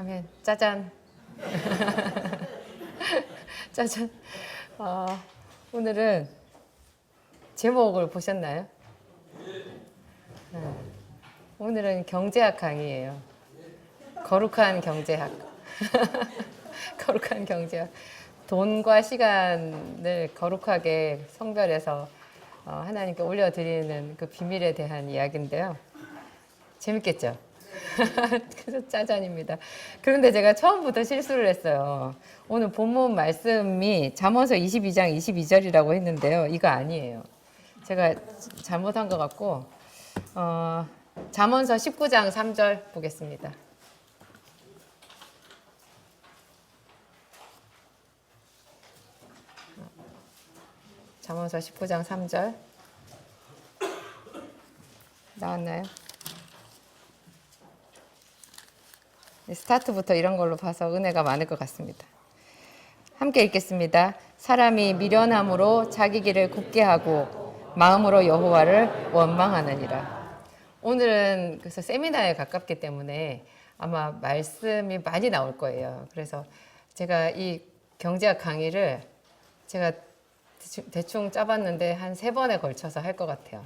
하면 짜잔. 짜잔. 오늘은 제목을 보셨나요? 오늘은 경제학 강의예요. 거룩한 경제학. 거룩한 경제학. 돈과 시간을 거룩하게 성별해서 하나님께 올려드리는 그 비밀에 대한 이야기인데요. 재밌겠죠? 그래서 짜잔입니다. 그런데 제가 처음부터 실수를 했어요. 오늘 본문 말씀이 잠언서 22장 22절이라고 했는데요. 이거 아니에요. 제가 잘못한 것 같고 잠언서 19장 3절 보겠습니다. 잠언서 19장 3절 나왔나요? 스타트부터 이런 걸로 봐서 은혜가 많을 것 같습니다. 함께 읽겠습니다. 사람이 미련함으로 자기 길을 굽게 하고 마음으로 여호와를 원망하느니라. 오늘은 그래서 세미나에 가깝기 때문에 아마 말씀이 많이 나올 거예요. 그래서 제가 이 경제학 강의를 제가 대충 짜봤는데 한 3번에 걸쳐서 할 것 같아요.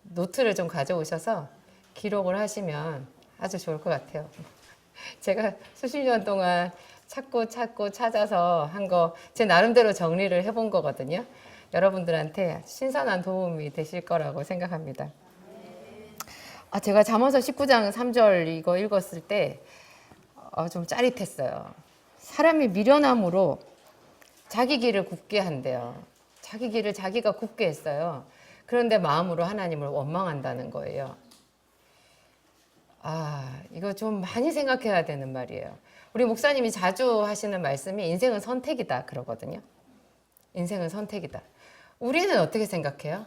노트를 좀 가져오셔서 기록을 하시면 아주 좋을 것 같아요. 제가 수십 년 동안 찾고 찾아서 한 거 제 나름대로 정리를 해본 거거든요. 여러분들한테 신선한 도움이 되실 거라고 생각합니다. 제가 잠언서 19장 3절 이거 읽었을 때 좀 짜릿했어요. 사람이 미련함으로 자기 길을 굽게 한대요. 자기 길을 자기가 굽게 했어요. 그런데 마음으로 하나님을 원망한다는 거예요. 이거 좀 많이 생각해야 되는 말이에요. 우리 목사님이 자주 하시는 말씀이 인생은 선택이다 그러거든요. 인생은 선택이다. 우리는 어떻게 생각해요?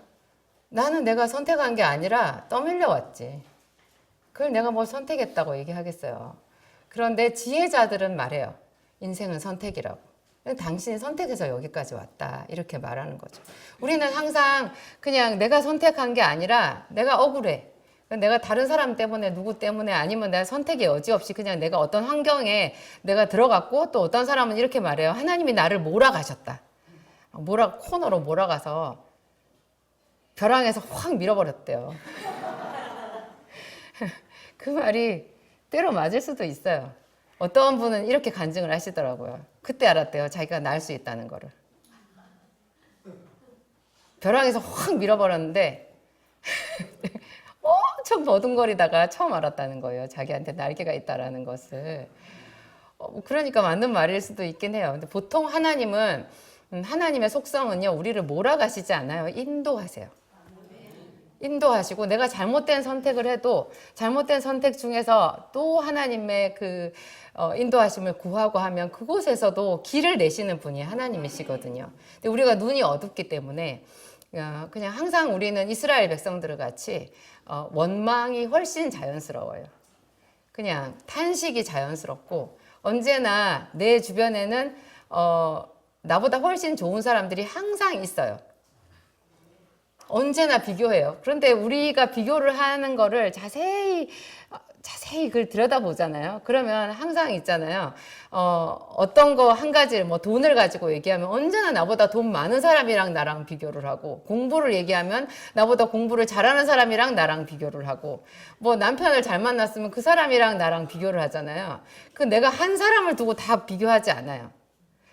나는 내가 선택한 게 아니라 떠밀려 왔지. 그걸 내가 뭘 선택했다고 얘기하겠어요. 그런데 지혜자들은 말해요. 인생은 선택이라고. 당신이 선택해서 여기까지 왔다. 이렇게 말하는 거죠. 우리는 항상 그냥 내가 선택한 게 아니라 내가 억울해. 내가 다른 사람 때문에 누구 때문에 아니면 내가 선택의 여지 없이 그냥 내가 어떤 환경에 내가 들어갔고 또 어떤 사람은 이렇게 말해요. 하나님이 나를 몰아가셨다. 코너로 몰아가서 벼랑에서 확 밀어버렸대요. 그 말이 때로 맞을 수도 있어요. 어떤 분은 이렇게 간증을 하시더라고요. 그때 알았대요. 자기가 날 수 있다는 거를. 벼랑에서 확 밀어버렸는데 엄청 버둥거리다가 처음 알았다는 거예요. 자기한테 날개가 있다라는 것을. 그러니까 맞는 말일 수도 있긴 해요. 근데 보통 하나님은 하나님의 속성은요. 우리를 몰아가시지 않아요. 인도하세요. 인도하시고 내가 잘못된 선택을 해도 잘못된 선택 중에서 또 하나님의 그 인도하심을 구하고 하면 그곳에서도 길을 내시는 분이 하나님이시거든요. 근데 우리가 눈이 어둡기 때문에 그냥 항상 우리는 이스라엘 백성들 같이 원망이 훨씬 자연스러워요. 그냥 탄식이 자연스럽고 언제나 내 주변에는 나보다 훨씬 좋은 사람들이 항상 있어요. 언제나 비교해요. 그런데 우리가 비교를 하는 거를 자세히 그걸 들여다보잖아요. 그러면 항상 있잖아요. 어떤 거 한 가지 뭐 돈을 가지고 얘기하면 언제나 나보다 돈 많은 사람이랑 나랑 비교를 하고 공부를 얘기하면 나보다 공부를 잘하는 사람이랑 나랑 비교를 하고 뭐 남편을 잘 만났으면 그 사람이랑 나랑 비교를 하잖아요. 그 내가 한 사람을 두고 다 비교하지 않아요.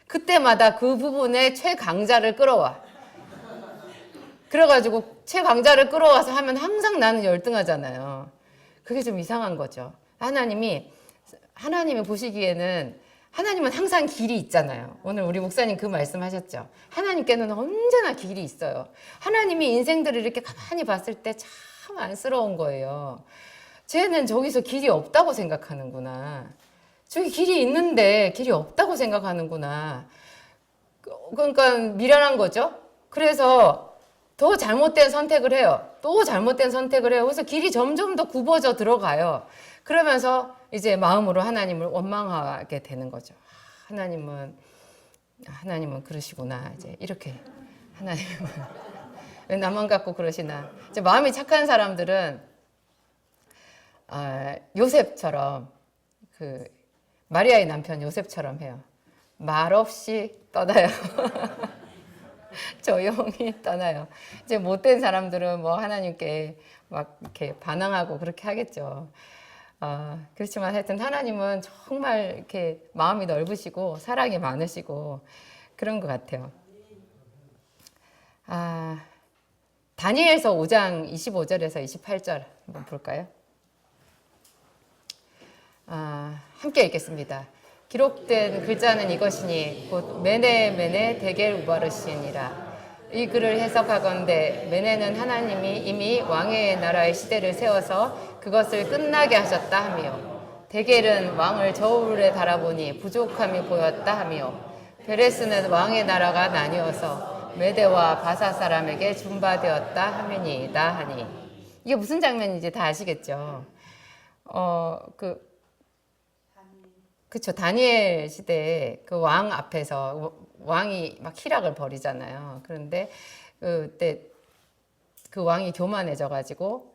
그때마다 그 부분에 최강자를 끌어와. 그래가지고 최강자를 끌어와서 하면 항상 나는 열등하잖아요. 그게 좀 이상한 거죠. 하나님이 보시기에는 하나님은 항상 길이 있잖아요. 오늘 우리 목사님 그 말씀 하셨죠. 하나님께는 언제나 길이 있어요. 하나님이 인생들을 이렇게 가만히 봤을 때 참 안쓰러운 거예요. 쟤는 저기서 길이 없다고 생각하는구나. 저기 길이 있는데 길이 없다고 생각하는구나. 그러니까 미련한 거죠. 그래서 더 잘못된 선택을 해요. 또 잘못된 선택을 해요. 그래서 길이 점점 더 굽어져 들어가요. 그러면서 이제 마음으로 하나님을 원망하게 되는 거죠. 하나님은 그러시구나. 이제 이렇게 하나님은 왜 나만 갖고 그러시나. 이제 마음이 착한 사람들은 요셉처럼 그 마리아의 남편 요셉처럼 해요. 말없이 떠나요. 조용히 떠나요. 이제 못된 사람들은 뭐 하나님께 막 이렇게 반항하고 그렇게 하겠죠. 그렇지만 하여튼 하나님은 정말 이렇게 마음이 넓으시고 사랑이 많으시고 그런 것 같아요. 다니엘서 5장 25절에서 28절 한번 볼까요? 함께 읽겠습니다. 기록된 글자는 이것이니 곧 메네 메네 데겔 우바르시니라. 이 글을 해석하건대 메네는 하나님이 이미 왕의 나라의 시대를 세워서 그것을 끝나게 하셨다 하며, 데겔은 왕을 저울에 달아보니 부족함이 보였다 하며, 베레스는 왕의 나라가 나뉘어서 메대와 바사 사람에게 준바되었다 하미니이다 하니. 이게 무슨 장면인지 다 아시겠죠? 그쵸. 다니엘 시대에 그 왕 앞에서 왕이 막 희락을 벌이잖아요. 그런데 그때 그 왕이 교만해져가지고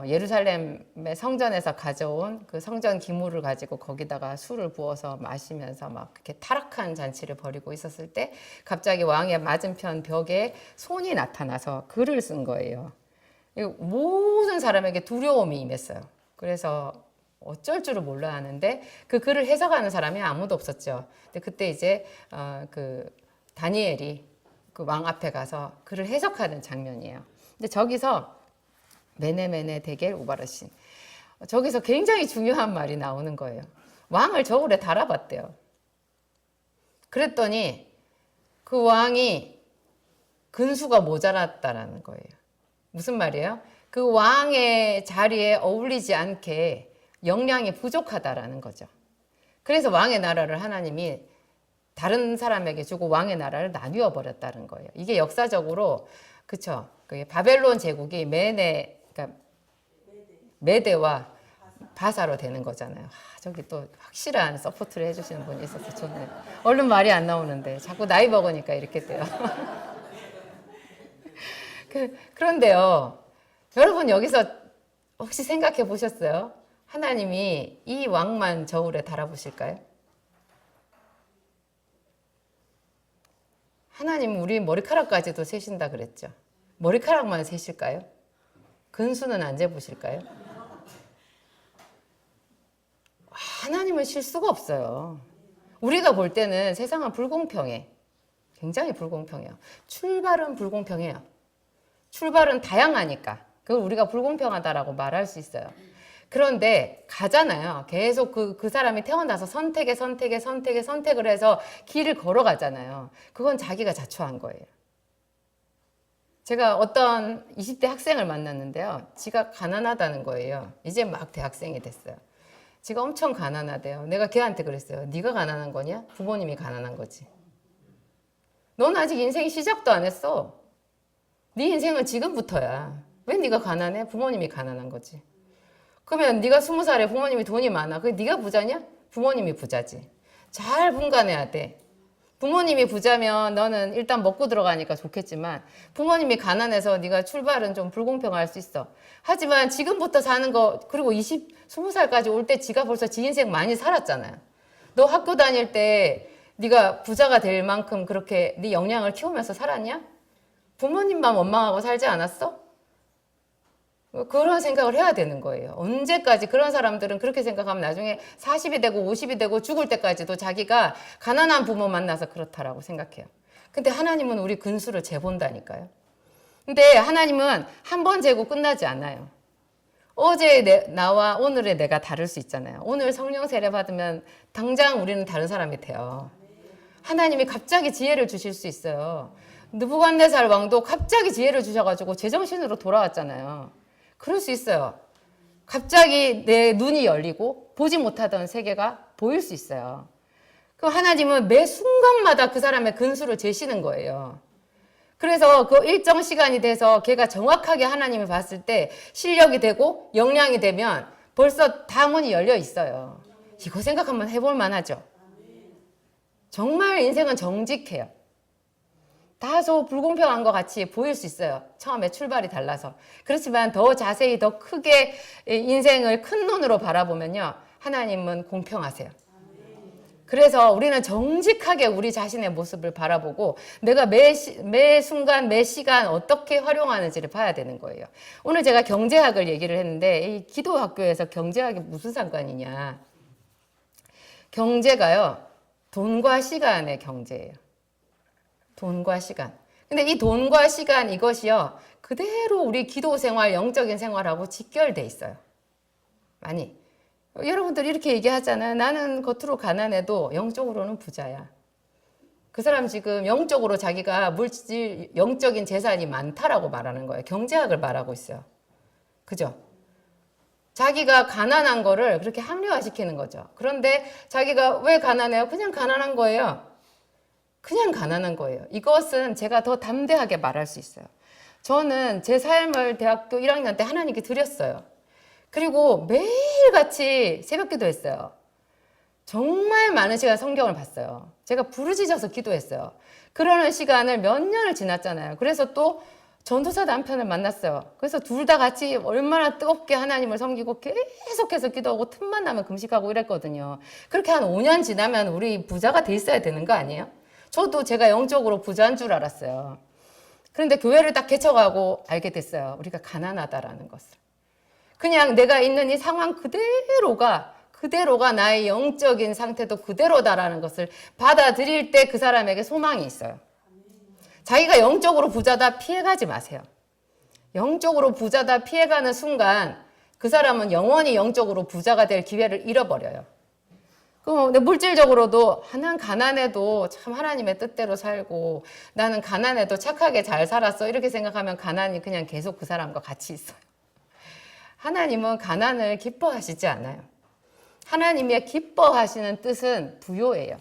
예루살렘의 성전에서 가져온 그 성전 기물을 가지고 거기다가 술을 부어서 마시면서 막 그렇게 타락한 잔치를 벌이고 있었을 때 갑자기 왕의 맞은편 벽에 손이 나타나서 글을 쓴 거예요. 모든 사람에게 두려움이 임했어요. 그래서 어쩔 줄을 몰라 하는데 그 글을 해석하는 사람이 아무도 없었죠. 근데 그때 이제 그 다니엘이 그 왕 앞에 가서 글을 해석하는 장면이에요. 근데 저기서 메네메네 데겔 우바르신, 저기서 굉장히 중요한 말이 나오는 거예요. 왕을 저울에 달아봤대요. 그랬더니 그 왕이 근수가 모자랐다라는 거예요. 무슨 말이에요? 그 왕의 자리에 어울리지 않게 역량이 부족하다라는 거죠. 그래서 왕의 나라를 하나님이 다른 사람에게 주고 왕의 나라를 나뉘어 버렸다는 거예요. 이게 역사적으로 그쵸? 바벨론 제국이 그러니까 메대와 바사로 되는 거잖아요. 저기 또 확실한 서포트를 해주시는 분이 있어서 좋네요. 얼른 말이 안 나오는데 자꾸 나이 먹으니까 이렇게 돼요. 그런데요, 여러분 여기서 혹시 생각해 보셨어요? 하나님이 이 왕만 저울에 달아보실까요? 하나님 우리 머리카락까지도 세신다 그랬죠. 머리카락만 세실까요? 근수는 안 재보실까요? 하나님은 실 수가 없어요. 우리가 볼 때는 세상은 불공평해. 굉장히 불공평해요. 출발은 불공평해요. 출발은 다양하니까 그걸 우리가 불공평하다라고 말할 수 있어요. 그런데 가잖아요. 계속 그 사람이 태어나서 선택을 해서 길을 걸어가잖아요. 그건 자기가 자초한 거예요. 제가 어떤 20대 학생을 만났는데요. 지가 가난하다는 거예요. 이제 막 대학생이 됐어요. 지가 엄청 가난하대요. 내가 걔한테 그랬어요. 네가 가난한 거냐? 부모님이 가난한 거지. 넌 아직 인생 시작도 안 했어. 네 인생은 지금부터야. 왜 네가 가난해? 부모님이 가난한 거지. 그러면 네가 20살에 부모님이 돈이 많아. 그게 네가 부자냐? 부모님이 부자지. 잘 분간해야 돼. 부모님이 부자면 너는 일단 먹고 들어가니까 좋겠지만 부모님이 가난해서 네가 출발은 좀 불공평할 수 있어. 하지만 지금부터 사는 거, 그리고 20살까지 올 때 지가 벌써 지 인생 많이 살았잖아요. 너 학교 다닐 때 네가 부자가 될 만큼 그렇게 네 역량을 키우면서 살았냐? 부모님만 원망하고 살지 않았어? 그런 생각을 해야 되는 거예요. 언제까지 그런 사람들은 그렇게 생각하면 나중에 40이 되고 50이 되고 죽을 때까지도 자기가 가난한 부모 만나서 그렇다라고 생각해요. 근데 하나님은 우리 근수를 재본다니까요. 근데 하나님은 한 번 재고 끝나지 않아요. 어제 나와 오늘의 내가 다를 수 있잖아요. 오늘 성령 세례 받으면 당장 우리는 다른 사람이 돼요. 하나님이 갑자기 지혜를 주실 수 있어요. 느부갓네살 왕도 갑자기 지혜를 주셔가지고 제정신으로 돌아왔잖아요. 그럴 수 있어요. 갑자기 내 눈이 열리고 보지 못하던 세계가 보일 수 있어요. 그 하나님은 매 순간마다 그 사람의 근수를 재시는 거예요. 그래서 그 일정 시간이 돼서 걔가 정확하게 하나님이 봤을 때 실력이 되고 역량이 되면 벌써 다 문이 열려 있어요. 이거 생각하면 해볼 만하죠. 정말 인생은 정직해요. 다소 불공평한 것 같이 보일 수 있어요. 처음에 출발이 달라서. 그렇지만 더 자세히 더 크게 인생을 큰 눈으로 바라보면요. 하나님은 공평하세요. 그래서 우리는 정직하게 우리 자신의 모습을 바라보고 내가 매 순간, 매 시간 어떻게 활용하는지를 봐야 되는 거예요. 오늘 제가 경제학을 얘기를 했는데 이 기도학교에서 경제학이 무슨 상관이냐. 경제가요, 돈과 시간의 경제예요. 돈과 시간. 근데 이 돈과 시간 이것이요, 그대로 우리 기도 생활, 영적인 생활하고 직결돼 있어요. 많이. 여러분들 이렇게 얘기하잖아요. 나는 겉으로 가난해도 영적으로는 부자야. 그 사람 지금 영적으로 자기가 물질, 영적인 재산이 많다라고 말하는 거예요. 경제학을 말하고 있어요. 그죠? 자기가 가난한 거를 그렇게 합리화시키는 거죠. 그런데 자기가 왜 가난해요? 그냥 가난한 거예요. 그냥 가난한 거예요. 이것은 제가 더 담대하게 말할 수 있어요. 저는 제 삶을 대학교 1학년 때 하나님께 드렸어요. 그리고 매일같이 새벽기도 했어요. 정말 많은 시간 성경을 봤어요. 제가 부르짖어서 기도했어요. 그러는 시간을 몇 년을 지났잖아요. 그래서 또 전도사 남편을 만났어요. 그래서 둘 다 같이 얼마나 뜨겁게 하나님을 섬기고 계속해서 기도하고 틈만 나면 금식하고 이랬거든요. 그렇게 한 5년 지나면 우리 부자가 돼 있어야 되는 거 아니에요? 저도 제가 영적으로 부자인 줄 알았어요. 그런데 교회를 딱 개척하고 알게 됐어요. 우리가 가난하다라는 것을. 그냥 내가 있는 이 상황 그대로가 나의 영적인 상태도 그대로다라는 것을 받아들일 때 그 사람에게 소망이 있어요. 자기가 영적으로 부자다 피해가지 마세요. 영적으로 부자다 피해가는 순간 그 사람은 영원히 영적으로 부자가 될 기회를 잃어버려요. 그럼 물질적으로도 난 가난해도 참 하나님의 뜻대로 살고 나는 가난해도 착하게 잘 살았어 이렇게 생각하면 가난이 그냥 계속 그 사람과 같이 있어요. 하나님은 가난을 기뻐하시지 않아요. 하나님의 기뻐하시는 뜻은 부요예요.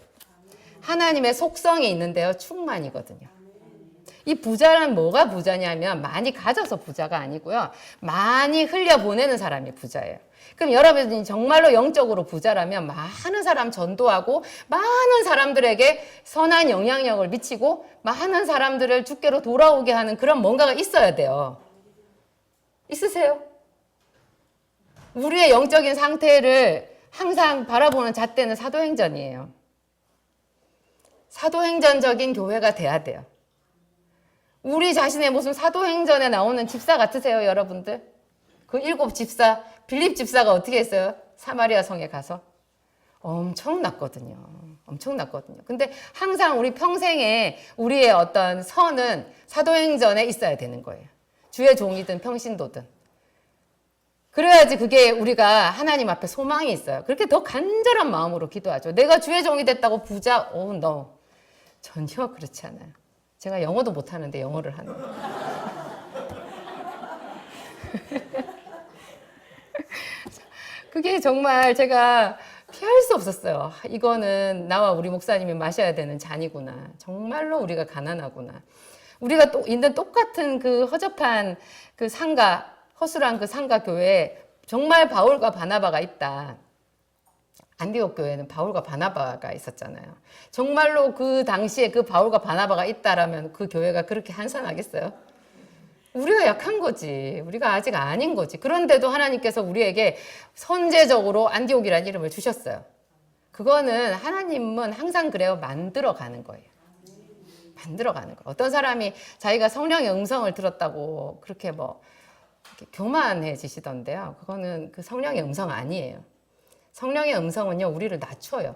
하나님의 속성이 있는데요, 충만이거든요. 이 부자는 뭐가 부자냐면 많이 가져서 부자가 아니고요, 많이 흘려보내는 사람이 부자예요. 그럼 여러분이 정말로 영적으로 부자라면 많은 사람 전도하고 많은 사람들에게 선한 영향력을 미치고 많은 사람들을 주께로 돌아오게 하는 그런 뭔가가 있어야 돼요. 있으세요? 우리의 영적인 상태를 항상 바라보는 잣대는 사도행전이에요. 사도행전적인 교회가 돼야 돼요. 우리 자신의 모습 사도행전에 나오는 집사 같으세요, 여러분들? 그 7 집사, 빌립 집사가 어떻게 했어요? 사마리아 성에 가서 엄청났거든요. 엄청났거든요. 근데 항상 우리 평생에 우리의 어떤 선은 사도행전에 있어야 되는 거예요. 주의 종이든 평신도든. 그래야지 그게 우리가 하나님 앞에 소망이 있어요. 그렇게 더 간절한 마음으로 기도하죠. 내가 주의 종이 됐다고 부자, no. 전혀 그렇지 않아요. 제가 영어도 못하는데 영어를 하는 거예요. 그게 정말 제가 피할 수 없었어요. 이거는 나와 우리 목사님이 마셔야 되는 잔이구나. 정말로 우리가 가난하구나. 우리가 또 있는 똑같은 그 허접한 그 상가, 허술한 그 상가 교회에 정말 바울과 바나바가 있다. 안디옥 교회는 바울과 바나바가 있었잖아요. 정말로 그 당시에 그 바울과 바나바가 있다라면 그 교회가 그렇게 한산하겠어요? 우리가 약한 거지. 우리가 아직 아닌 거지. 그런데도 하나님께서 우리에게 선제적으로 안디옥이라는 이름을 주셨어요. 그거는 하나님은 항상 그래요. 만들어가는 거예요. 만들어가는 거. 어떤 사람이 자기가 성령의 음성을 들었다고 그렇게 이렇게 교만해지시던데요. 그거는 그 성령의 음성 아니에요. 성령의 음성은요, 우리를 낮춰요.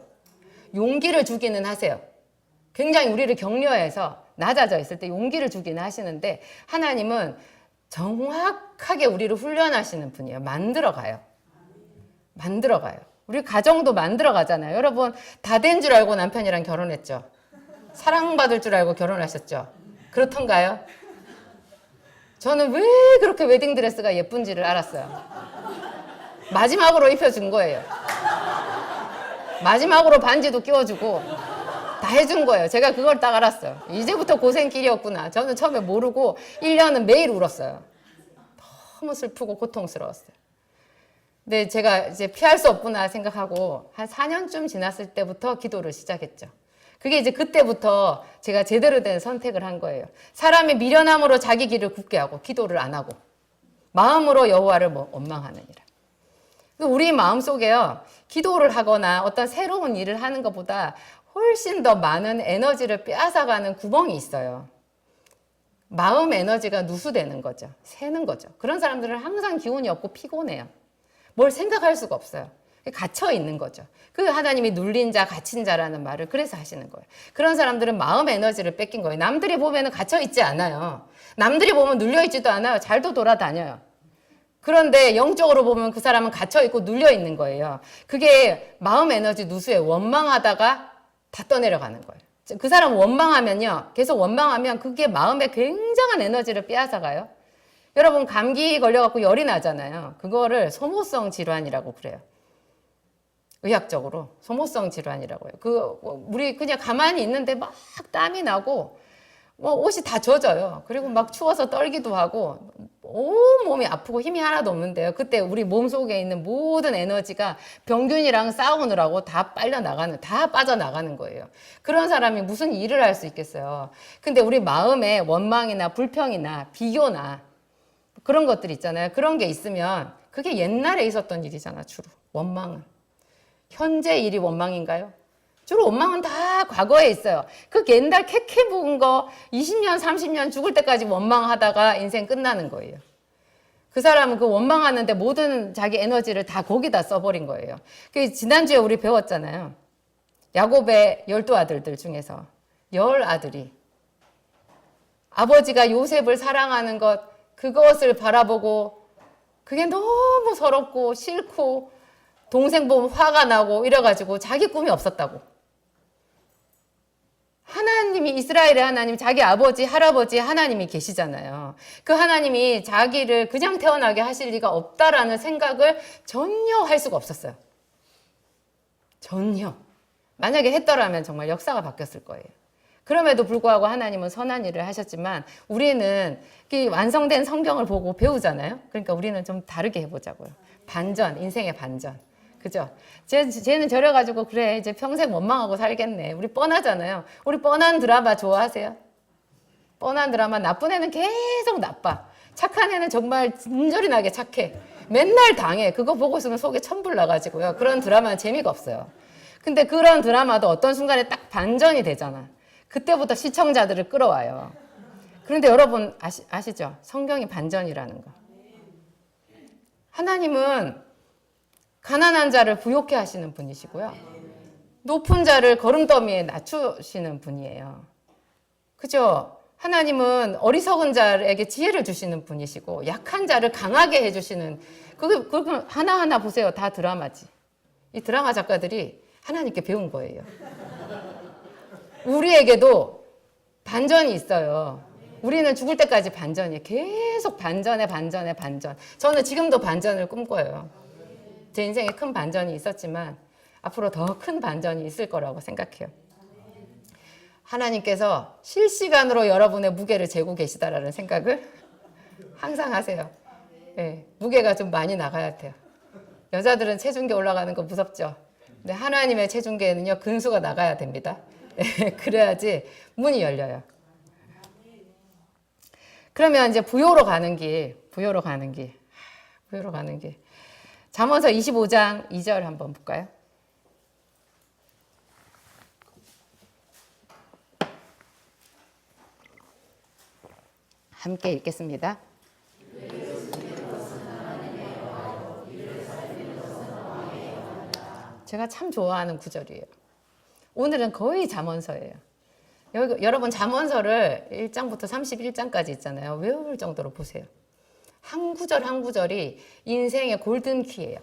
용기를 주기는 하세요. 굉장히 우리를 격려해서 낮아져 있을 때 용기를 주기는 하시는데 하나님은 정확하게 우리를 훈련하시는 분이에요. 만들어가요. 만들어가요. 우리 가정도 만들어가잖아요. 여러분 다 된 줄 알고 남편이랑 결혼했죠. 사랑받을 줄 알고 결혼하셨죠. 그렇던가요? 저는 왜 그렇게 웨딩드레스가 예쁜지를 알았어요. 마지막으로 입혀준 거예요. 마지막으로 반지도 끼워주고 다 해준 거예요. 제가 그걸 딱 알았어요. 이제부터 고생길이었구나. 저는 처음에 모르고 1년은 매일 울었어요. 너무 슬프고 고통스러웠어요. 근데 제가 이제 피할 수 없구나 생각하고 한 4년쯤 지났을 때부터 기도를 시작했죠. 그게 이제 그때부터 제가 제대로 된 선택을 한 거예요. 사람이 미련함으로 자기 길을 굳게 하고 기도를 안 하고 마음으로 여호와를 원망하느니라. 우리 마음속에요, 기도를 하거나 어떤 새로운 일을 하는 것보다 훨씬 더 많은 에너지를 빼앗아가는 구멍이 있어요. 마음 에너지가 누수되는 거죠. 새는 거죠. 그런 사람들은 항상 기운이 없고 피곤해요. 뭘 생각할 수가 없어요. 갇혀 있는 거죠. 그 하나님이 눌린 자, 갇힌 자라는 말을 그래서 하시는 거예요. 그런 사람들은 마음 에너지를 뺏긴 거예요. 남들이 보면 갇혀 있지 않아요. 남들이 보면 눌려 있지도 않아요. 잘도 돌아다녀요. 그런데 영적으로 보면 그 사람은 갇혀 있고 눌려 있는 거예요. 그게 마음 에너지 누수에 원망하다가 다 떠내려가는 거예요. 그 사람 원망하면요, 계속 원망하면 그게 마음에 굉장한 에너지를 빼앗아가요. 여러분 감기 걸려갖고 열이 나잖아요. 그거를 소모성 질환이라고 그래요. 의학적으로 소모성 질환이라고 해요. 우리 그냥 가만히 있는데 막 땀이 나고 뭐 옷이 다 젖어요. 그리고 막 추워서 떨기도 하고 온 몸이 아프고 힘이 하나도 없는데요. 그때 우리 몸속에 있는 모든 에너지가 병균이랑 싸우느라고 다 빠져나가는 거예요. 그런 사람이 무슨 일을 할 수 있겠어요. 근데 우리 마음에 원망이나 불평이나 비교나 그런 것들 있잖아요. 그런 게 있으면 그게 옛날에 있었던 일이잖아. 주로 원망은. 현재 일이 원망인가요? 주로 원망은 다 과거에 있어요. 그 옛날 캐캐 묵은 거 20년, 30년 죽을 때까지 원망하다가 인생 끝나는 거예요. 그 사람은 그 원망하는데 모든 자기 에너지를 다 거기다 써버린 거예요. 그 지난주에 우리 배웠잖아요. 야곱의 12아들들 중에서 10아들이 아버지가 요셉을 사랑하는 그것을 바라보고 그게 너무 서럽고 싫고 동생 보면 화가 나고 이래가지고 자기 꿈이 없었다고. 하나님이, 이스라엘의 하나님, 자기 아버지, 할아버지 하나님이 계시잖아요. 그 하나님이 자기를 그냥 태어나게 하실 리가 없다라는 생각을 전혀 할 수가 없었어요. 전혀. 만약에 했더라면 정말 역사가 바뀌었을 거예요. 그럼에도 불구하고 하나님은 선한 일을 하셨지만 우리는 완성된 성경을 보고 배우잖아요. 그러니까 우리는 좀 다르게 해보자고요. 반전, 인생의 반전. 그죠? 쟤는 저래가지고 그래 이제 평생 원망하고 살겠네. 우리 뻔하잖아요. 우리 뻔한 드라마 좋아하세요? 뻔한 드라마. 나쁜 애는 계속 나빠. 착한 애는 정말 진절이 나게 착해. 맨날 당해. 그거 보고 있으면 속에 천불 나가지고요. 그런 드라마는 재미가 없어요. 근데 그런 드라마도 어떤 순간에 딱 반전이 되잖아. 그때부터 시청자들을 끌어와요. 그런데 여러분 아시죠? 성경이 반전이라는 거. 하나님은 가난한 자를 부욕해 하시는 분이시고요. 높은 자를 거름더미에 낮추시는 분이에요. 그죠? 하나님은 어리석은 자에게 지혜를 주시는 분이시고 약한 자를 강하게 해주시는 그거 하나하나 보세요. 다 드라마지. 이 드라마 작가들이 하나님께 배운 거예요. 우리에게도 반전이 있어요. 우리는 죽을 때까지 반전이에요. 계속 반전. 저는 지금도 반전을 꿈꿔요. 제 인생에 큰 반전이 있었지만 앞으로 더 큰 반전이 있을 거라고 생각해요. 하나님께서 실시간으로 여러분의 무게를 재고 계시다라는 생각을 항상 하세요. 네, 무게가 좀 많이 나가야 돼요. 여자들은 체중계 올라가는 거 무섭죠? 근데 하나님의 체중계에는요, 근수가 나가야 됩니다. 네, 그래야지 문이 열려요. 그러면 이제 부요로 가는 길. 잠언서 25장 2절 한번 볼까요? 함께 읽겠습니다. 제가 참 좋아하는 구절이에요. 오늘은 거의 잠언서예요. 여러분 잠언서를 1장부터 31장까지 있잖아요. 외울 정도로 보세요. 한 구절 한 구절이 인생의 골든키예요.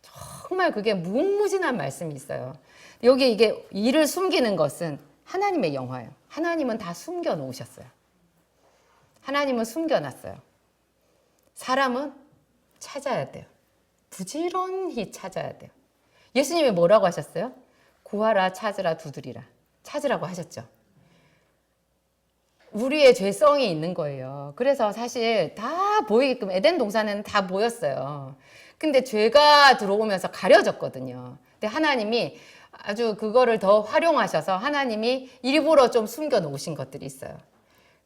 정말 그게 무궁무진한 말씀이 있어요. 여기 이게 이를 숨기는 것은 하나님의 영화예요. 하나님은 다 숨겨 놓으셨어요. 하나님은 숨겨놨어요. 사람은 찾아야 돼요. 부지런히 찾아야 돼요. 예수님이 뭐라고 하셨어요? 구하라, 찾으라, 두드리라. 찾으라고 하셨죠. 우리의 죄성이 있는 거예요. 그래서 사실 다 보이게끔 에덴 동산에는 다 보였어요. 근데 죄가 들어오면서 가려졌거든요. 근데 하나님이 아주 그거를 더 활용하셔서 하나님이 일부러 좀 숨겨 놓으신 것들이 있어요.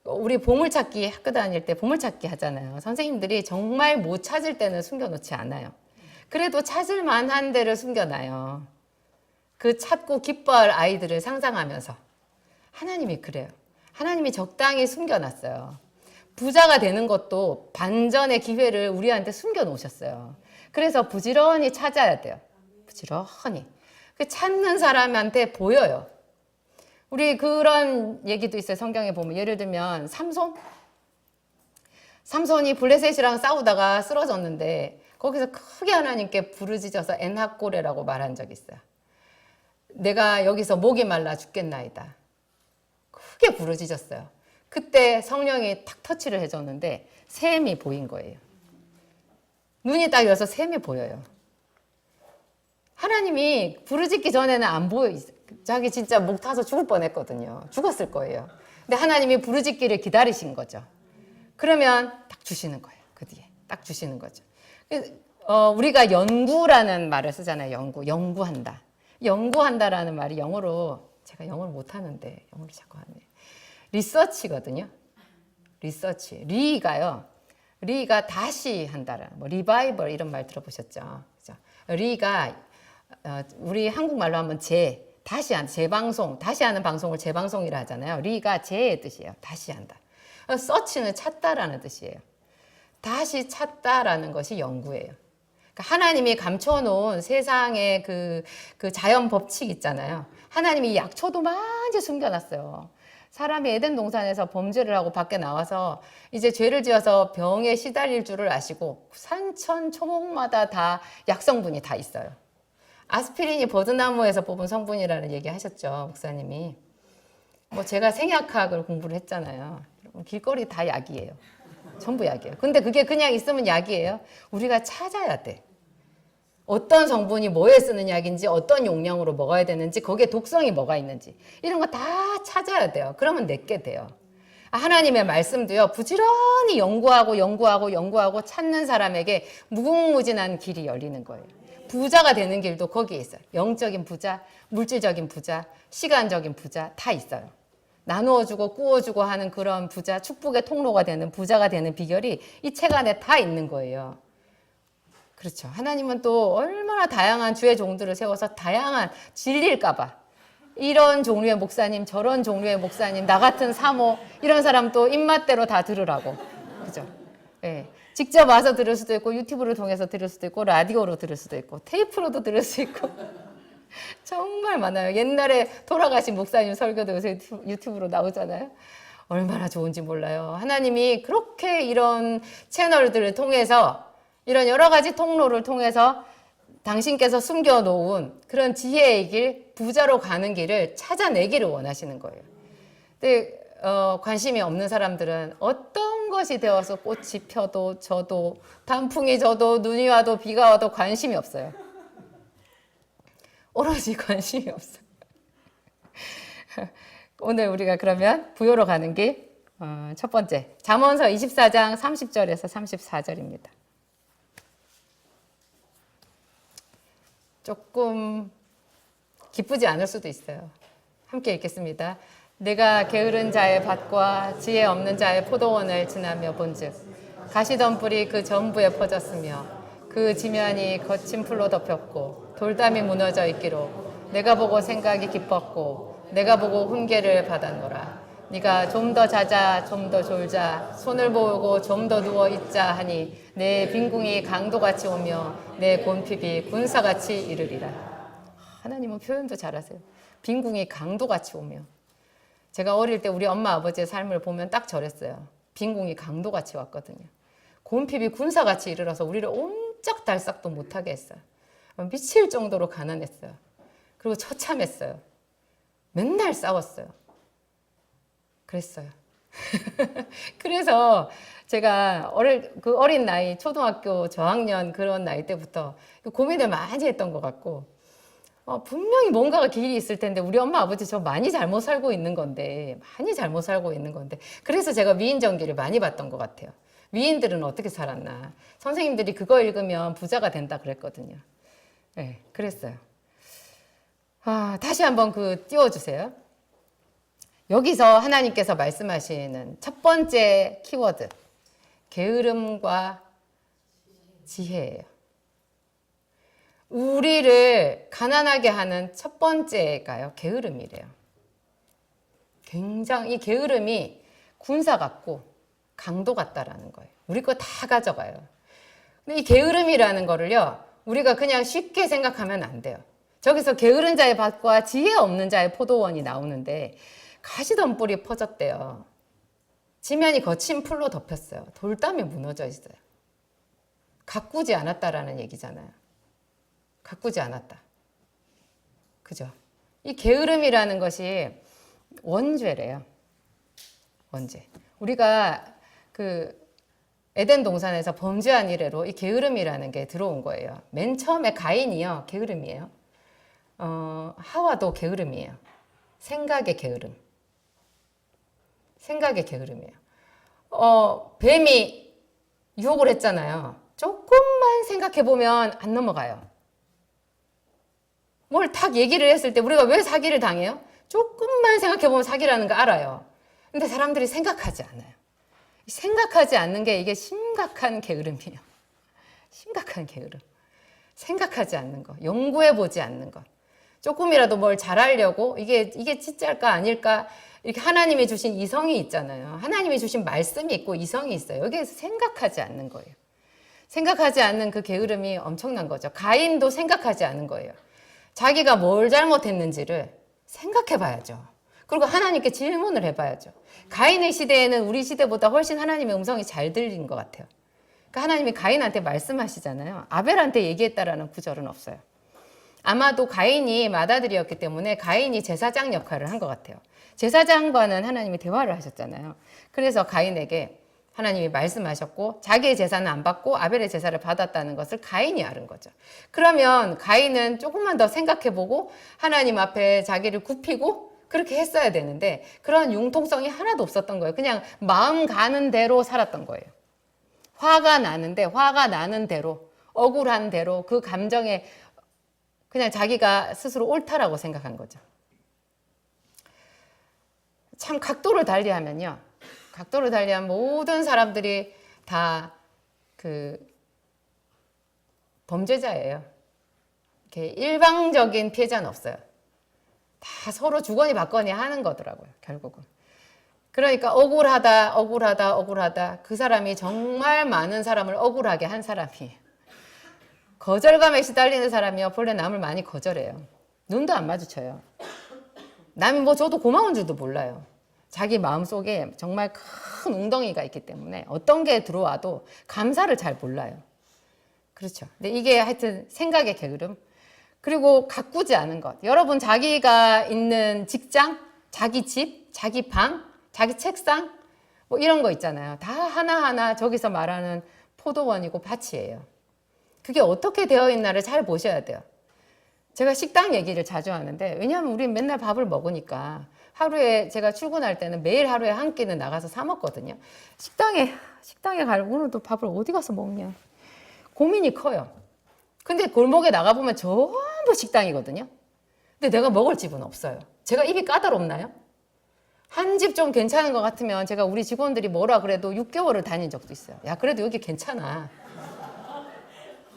우리 보물찾기 학교 다닐 때 보물찾기 하잖아요. 선생님들이 정말 못 찾을 때는 숨겨 놓지 않아요. 그래도 찾을 만한 데를 숨겨놔요. 그 찾고 기뻐할 아이들을 상상하면서. 하나님이 그래요. 하나님이 적당히 숨겨놨어요. 부자가 되는 것도 반전의 기회를 우리한테 숨겨놓으셨어요. 그래서 부지런히 찾아야 돼요. 부지런히. 그 찾는 사람한테 보여요. 우리 그런 얘기도 있어요. 성경에 보면 예를 들면 삼손이 블레셋이랑 싸우다가 쓰러졌는데 거기서 크게 하나님께 부르짖어서 엔하꼬레라고 말한 적이 있어요. 내가 여기서 목이 말라 죽겠나이다. 크게 부르짖었어요. 그때 성령이 탁 터치를 해줬는데 샘이 보인 거예요. 눈이 딱 열어서 샘이 보여요. 하나님이 부르짖기 전에는 안 보여. 자기 진짜 목 타서 죽을 뻔했거든요. 죽었을 거예요. 근데 하나님이 부르짖기를 기다리신 거죠. 그러면 딱 주시는 거예요. 그 뒤에 딱 주시는 거죠. 우리가 연구라는 말을 쓰잖아요. 연구한다. 연구한다라는 말이 영어로 제가 영어를 못하는데 영어를 자꾸 하네. 리서치거든요. 리서치. 리가 다시 한다라는 뭐 리바이벌 이런 말 들어보셨죠? 그죠? 리가 우리 한국말로 하면 다시 한 재방송, 다시 하는 방송을 재방송이라 하잖아요. 리가 재의 뜻이에요. 다시 한다. 서치는 찾다라는 뜻이에요. 다시 찾다라는 것이 연구예요. 그러니까 하나님이 감춰놓은 세상의 그 자연 법칙 있잖아요. 하나님이 약초도 많이 숨겨놨어요. 사람이 에덴 동산에서 범죄를 하고 밖에 나와서 이제 죄를 지어서 병에 시달릴 줄을 아시고 산천 초목마다 다 약성분이 다 있어요. 아스피린이 버드나무에서 뽑은 성분이라는 얘기 하셨죠, 목사님이. 뭐 제가 생약학을 공부를 했잖아요. 길거리 다 약이에요. 전부 약이에요. 근데 그게 그냥 있으면 약이에요? 우리가 찾아야 돼. 어떤 성분이 뭐에 쓰는 약인지, 어떤 용량으로 먹어야 되는지, 거기에 독성이 뭐가 있는지 이런 거 다 찾아야 돼요. 그러면 내게 돼요. 하나님의 말씀도요. 부지런히 연구하고 찾는 사람에게 무궁무진한 길이 열리는 거예요. 부자가 되는 길도 거기에 있어요. 영적인 부자, 물질적인 부자, 시간적인 부자 다 있어요. 나누어주고 꾸어주고 하는 그런 부자, 축복의 통로가 되는 부자가 되는 비결이 이 책 안에 다 있는 거예요. 그렇죠. 하나님은 또 얼마나 다양한 주의 종들을 세워서 다양한 진리일까봐 이런 종류의 목사님, 저런 종류의 목사님, 나 같은 사모 이런 사람 또 입맛대로 다 들으라고. 그죠? 네. 직접 와서 들을 수도 있고 유튜브를 통해서 들을 수도 있고 라디오로 들을 수도 있고 테이프로도 들을 수 있고 정말 많아요. 옛날에 돌아가신 목사님 설교도 요새 유튜브로 나오잖아요. 얼마나 좋은지 몰라요. 하나님이 그렇게 이런 채널들을 통해서 이런 여러 가지 통로를 통해서 당신께서 숨겨놓은 그런 지혜의 길, 부자로 가는 길을 찾아내기를 원하시는 거예요. 근데 관심이 없는 사람들은 어떤 것이 되어서 꽃이 펴도 져도 단풍이 져도 눈이 와도 비가 와도 관심이 없어요. 오로지 관심이 없어요. 오늘 우리가 그러면 부요로 가는 길 첫 번째 잠언서 24장 30절에서 34절입니다. 조금 기쁘지 않을 수도 있어요. 함께 읽겠습니다. 내가 게으른 자의 밭과 지혜 없는 자의 포도원을 지나며 본즉 가시던 뿔이 그 전부에 퍼졌으며 그 지면이 거친 풀로 덮였고 돌담이 무너져 있기로 내가 보고 생각이 깊었고 내가 보고 훈계를 받았노라. 네가 좀 더 자자 좀 더 졸자 손을 모으고 좀 더 누워 있자 하니 내 빈궁이 강도같이 오며 내 곤핍이 군사같이 이르리라. 하나님은 표현도 잘하세요. 빈궁이 강도같이 오며. 제가 어릴 때 우리 엄마 아버지의 삶을 보면 딱 저랬어요. 빈궁이 강도같이 왔거든요. 곤핍이 군사같이 이르러서 우리를 옴짝달싹도 못하게 했어요. 미칠 정도로 가난했어요. 그리고 처참했어요. 맨날 싸웠어요. 그랬어요. 그래서 제가 어린 나이, 초등학교 저학년 그런 나이 때부터 고민을 많이 했던 것 같고, 분명히 뭔가가 길이 있을 텐데, 우리 엄마, 아버지 저 많이 잘못 살고 있는 건데, 그래서 제가 위인 전기를 많이 봤던 것 같아요. 위인들은 어떻게 살았나. 선생님들이 그거 읽으면 부자가 된다 그랬거든요. 네, 그랬어요. 다시 한번 띄워주세요. 여기서 하나님께서 말씀하시는 첫 번째 키워드, 게으름과 지혜예요. 우리를 가난하게 하는 첫 번째가요, 게으름이래요. 굉장히 이 게으름이 군사 같고 강도 같다라는 거예요. 우리 거 다 가져가요. 근데 이 게으름이라는 거를요, 우리가 그냥 쉽게 생각하면 안 돼요. 저기서 게으른 자의 밭과 지혜 없는 자의 포도원이 나오는데 가시던 뿔이 퍼졌대요. 지면이 거친 풀로 덮였어요. 돌담이 무너져 있어요. 가꾸지 않았다라는 얘기잖아요. 가꾸지 않았다. 그죠? 이 게으름이라는 것이 원죄래요. 원죄. 우리가 그 에덴 동산에서 범죄한 이래로 이 게으름이라는 게 들어온 거예요. 맨 처음에 가인이요, 게으름이에요. 하와도 게으름이에요. 생각의 게으름. 생각의 게으름이에요. 뱀이 유혹을 했잖아요. 조금만 생각해보면 안 넘어가요. 뭘 탁 얘기를 했을 때 우리가 왜 사기를 당해요? 조금만 생각해보면 사기라는 거 알아요. 근데 사람들이 생각하지 않아요. 생각하지 않는 게 이게 심각한 게으름이에요. 심각한 게으름. 생각하지 않는 거, 연구해보지 않는 것. 조금이라도 뭘 잘하려고 이게 진짜일까 아닐까, 이렇게 하나님이 주신 이성이 있잖아요. 하나님이 주신 말씀이 있고 이성이 있어요. 여기에서 생각하지 않는 거예요. 생각하지 않는 그 게으름이 엄청난 거죠. 가인도 생각하지 않은 거예요. 자기가 뭘 잘못했는지를 생각해 봐야죠. 그리고 하나님께 질문을 해봐야죠. 가인의 시대에는 우리 시대보다 훨씬 하나님의 음성이 잘 들린 것 같아요. 그러니까 하나님이 가인한테 말씀하시잖아요. 아벨한테 얘기했다라는 구절은 없어요. 아마도 가인이 맏아들이었기 때문에 가인이 제사장 역할을 한 것 같아요. 제사장과는 하나님이 대화를 하셨잖아요. 그래서 가인에게 하나님이 말씀하셨고 자기의 제사는 안 받고 아벨의 제사를 받았다는 것을 가인이 알은 거죠. 그러면 가인은 조금만 더 생각해보고 하나님 앞에 자기를 굽히고 그렇게 했어야 되는데 그런 융통성이 하나도 없었던 거예요. 그냥 마음 가는 대로 살았던 거예요. 화가 나는데 화가 나는 대로, 억울한 대로 그 감정에 그냥 자기가 스스로 옳다라고 생각한 거죠. 참 각도를 달리하면요. 각도를 달리한 모든 사람들이 다 그 범죄자예요. 이렇게 일방적인 피해자는 없어요. 다 서로 주거니 받거니 하는 거더라고요, 결국은. 그러니까 억울하다 그 사람이 정말 많은 사람을 억울하게 한 사람이에요. 거절감에 시달리는 사람이요, 본래 남을 많이 거절해요. 눈도 안 마주쳐요. 남이 뭐 줘도 고마운 줄도 몰라요. 자기 마음속에 정말 큰 웅덩이가 있기 때문에 어떤 게 들어와도 감사를 잘 몰라요. 그렇죠. 근데 이게 하여튼 생각의 게으름. 그리고 가꾸지 않은 것. 여러분 자기가 있는 직장, 자기 집, 자기 방, 자기 책상 뭐 이런 거 있잖아요. 다 하나하나 저기서 말하는 포도원이고 밭이에요. 그게 어떻게 되어 있나를 잘 보셔야 돼요. 제가 식당 얘기를 자주 하는데 왜냐하면 우리 맨날 밥을 먹으니까 하루에 제가 출근할 때는 매일 하루에 한 끼는 나가서 사 먹거든요. 식당에 가면 오늘도 밥을 어디 가서 먹냐 고민이 커요. 근데 골목에 나가보면 전부 식당이거든요. 근데 내가 먹을 집은 없어요. 제가 입이 까다롭나요? 한 집 좀 괜찮은 것 같으면 제가 우리 직원들이 뭐라 그래도 6개월을 다닌 적도 있어요. 야 그래도 여기 괜찮아.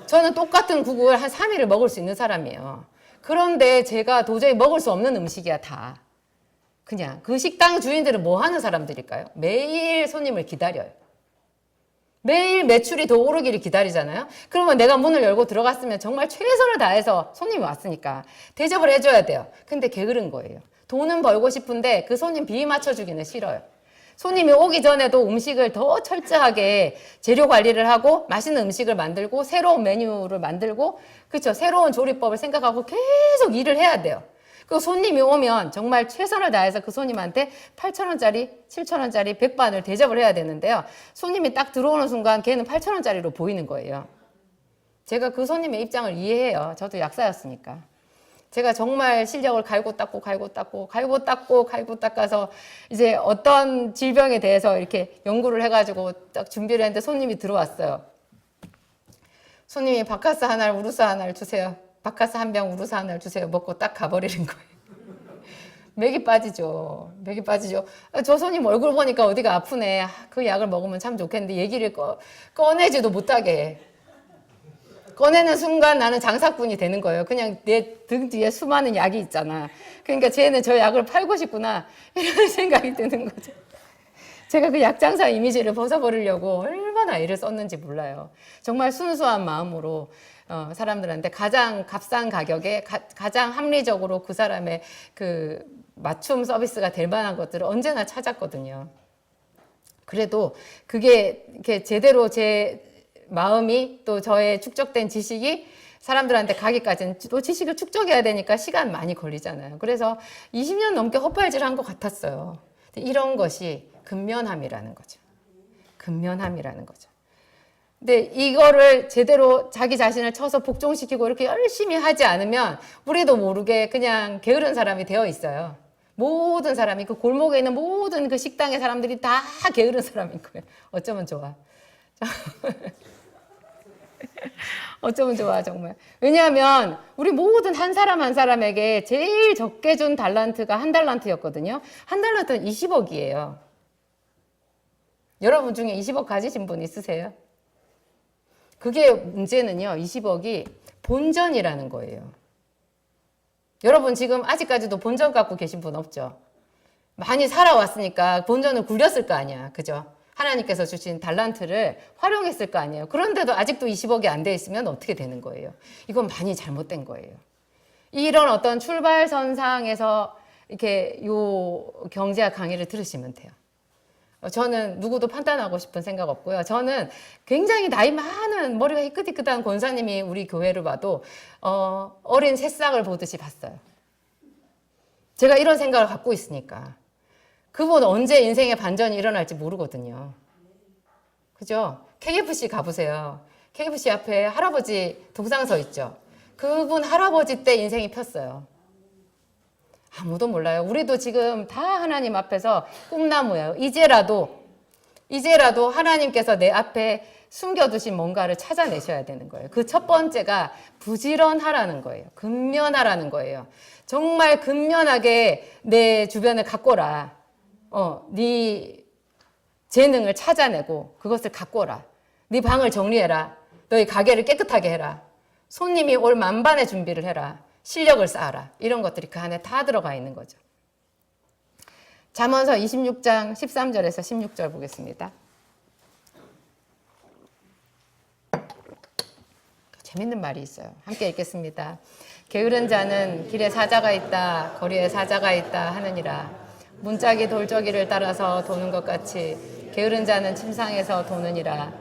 저는 똑같은 국을 한 3일을 먹을 수 있는 사람이에요. 그런데 제가 도저히 먹을 수 없는 음식이야 다. 그냥 그 식당 주인들은 뭐 하는 사람들일까요? 매일 손님을 기다려요. 매일 매출이 더 오르기를 기다리잖아요. 그러면 내가 문을 열고 들어갔으면 정말 최선을 다해서 손님이 왔으니까 대접을 해줘야 돼요. 근데 게으른 거예요. 돈은 벌고 싶은데 그 손님 비위 맞춰주기는 싫어요. 손님이 오기 전에도 음식을 더 철저하게 재료 관리를 하고 맛있는 음식을 만들고 새로운 메뉴를 만들고 그렇죠. 새로운 조리법을 생각하고 계속 일을 해야 돼요. 그 손님이 오면 정말 최선을 다해서 그 손님한테 8,000원짜리, 7,000원짜리 백반을 대접을 해야 되는데요. 손님이 딱 들어오는 순간 걔는 8,000원짜리로 보이는 거예요. 제가 그 손님의 입장을 이해해요. 저도 약사였으니까. 제가 정말 실력을 갈고 닦아서 이제 어떤 질병에 대해서 이렇게 연구를 해가지고 딱 준비를 했는데 손님이 들어왔어요. 손님이 바카스 하나를 우루스 하나를 주세요. 바카스 한 병 우루스 하나를 주세요. 먹고 딱 가버리는 거예요. 맥이 빠지죠. 저 손님 얼굴 보니까 어디가 아프네. 그 약을 먹으면 참 좋겠는데 얘기를 꺼내지도 못하게 해. 꺼내는 순간 나는 장사꾼이 되는 거예요. 그냥 내 등 뒤에 수많은 약이 있잖아. 그러니까 쟤는 저 약을 팔고 싶구나 이런 생각이 드는 거죠. 제가 그 약장사 이미지를 벗어버리려고 얼마나 애를 썼는지 몰라요. 정말 순수한 마음으로 사람들한테 가장 값싼 가격에 가장 합리적으로 그 사람의 그 맞춤 서비스가 될 만한 것들을 언제나 찾았거든요. 그래도 그게 이렇게 제대로 제 마음이 또 저의 축적된 지식이 사람들한테 가기까지는 또 지식을 축적해야 되니까 시간 많이 걸리잖아요. 그래서 20년 넘게 헛발질한 것 같았어요. 이런 것이 근면함이라는 거죠. 근면함이라는 거죠. 근데 이거를 제대로 자기 자신을 쳐서 복종시키고 이렇게 열심히 하지 않으면 우리도 모르게 그냥 게으른 사람이 되어 있어요. 모든 사람이 그 골목에 있는 모든 그 식당의 사람들이 다 게으른 사람인 거예요. 어쩌면 좋아. 어쩌면 좋아 정말. 왜냐하면 우리 모든 한 사람 한 사람에게 제일 적게 준 달란트가 한 달란트였거든요. 한 달란트는 20억이에요. 여러분 중에 20억 가지신 분 있으세요? 그게 문제는요. 20억이 본전이라는 거예요. 여러분 지금 아직까지도 본전 갖고 계신 분 없죠? 많이 살아왔으니까 본전을 굴렸을 거 아니야. 그죠? 하나님께서 주신 달란트를 활용했을 거 아니에요. 그런데도 아직도 20억이 안 돼 있으면 어떻게 되는 거예요? 이건 많이 잘못된 거예요. 이런 어떤 출발선상에서 이렇게 요 경제학 강의를 들으시면 돼요. 저는 누구도 판단하고 싶은 생각 없고요. 저는 굉장히 나이 많은 머리가 희끗희끗한 권사님이 우리 교회를 봐도 어린 새싹을 보듯이 봤어요. 제가 이런 생각을 갖고 있으니까. 그분 언제 인생의 반전이 일어날지 모르거든요. 그죠? KFC 가보세요. KFC 앞에 할아버지 동상서 있죠? 그분 할아버지 때 인생이 폈어요. 아무도 몰라요. 우리도 지금 다 하나님 앞에서 꿈나무예요. 이제라도 하나님께서 내 앞에 숨겨두신 뭔가를 찾아내셔야 되는 거예요. 그 첫 번째가 부지런하라는 거예요. 근면하라는 거예요. 정말 근면하게 내 주변을 가꿔라. 네 재능을 찾아내고 그것을 가꿔라. 네 방을 정리해라. 너희 가게를 깨끗하게 해라. 손님이 올 만반의 준비를 해라. 실력을 쌓아라. 이런 것들이 그 안에 다 들어가 있는 거죠. 잠언서 26장 13절에서 16절 보겠습니다. 재밌는 말이 있어요. 함께 읽겠습니다. 게으른 자는 길에 사자가 있다, 거리에 사자가 있다 하느니라. 문짝이 돌저기를 따라서 도는 것 같이 게으른 자는 침상에서 도느니라.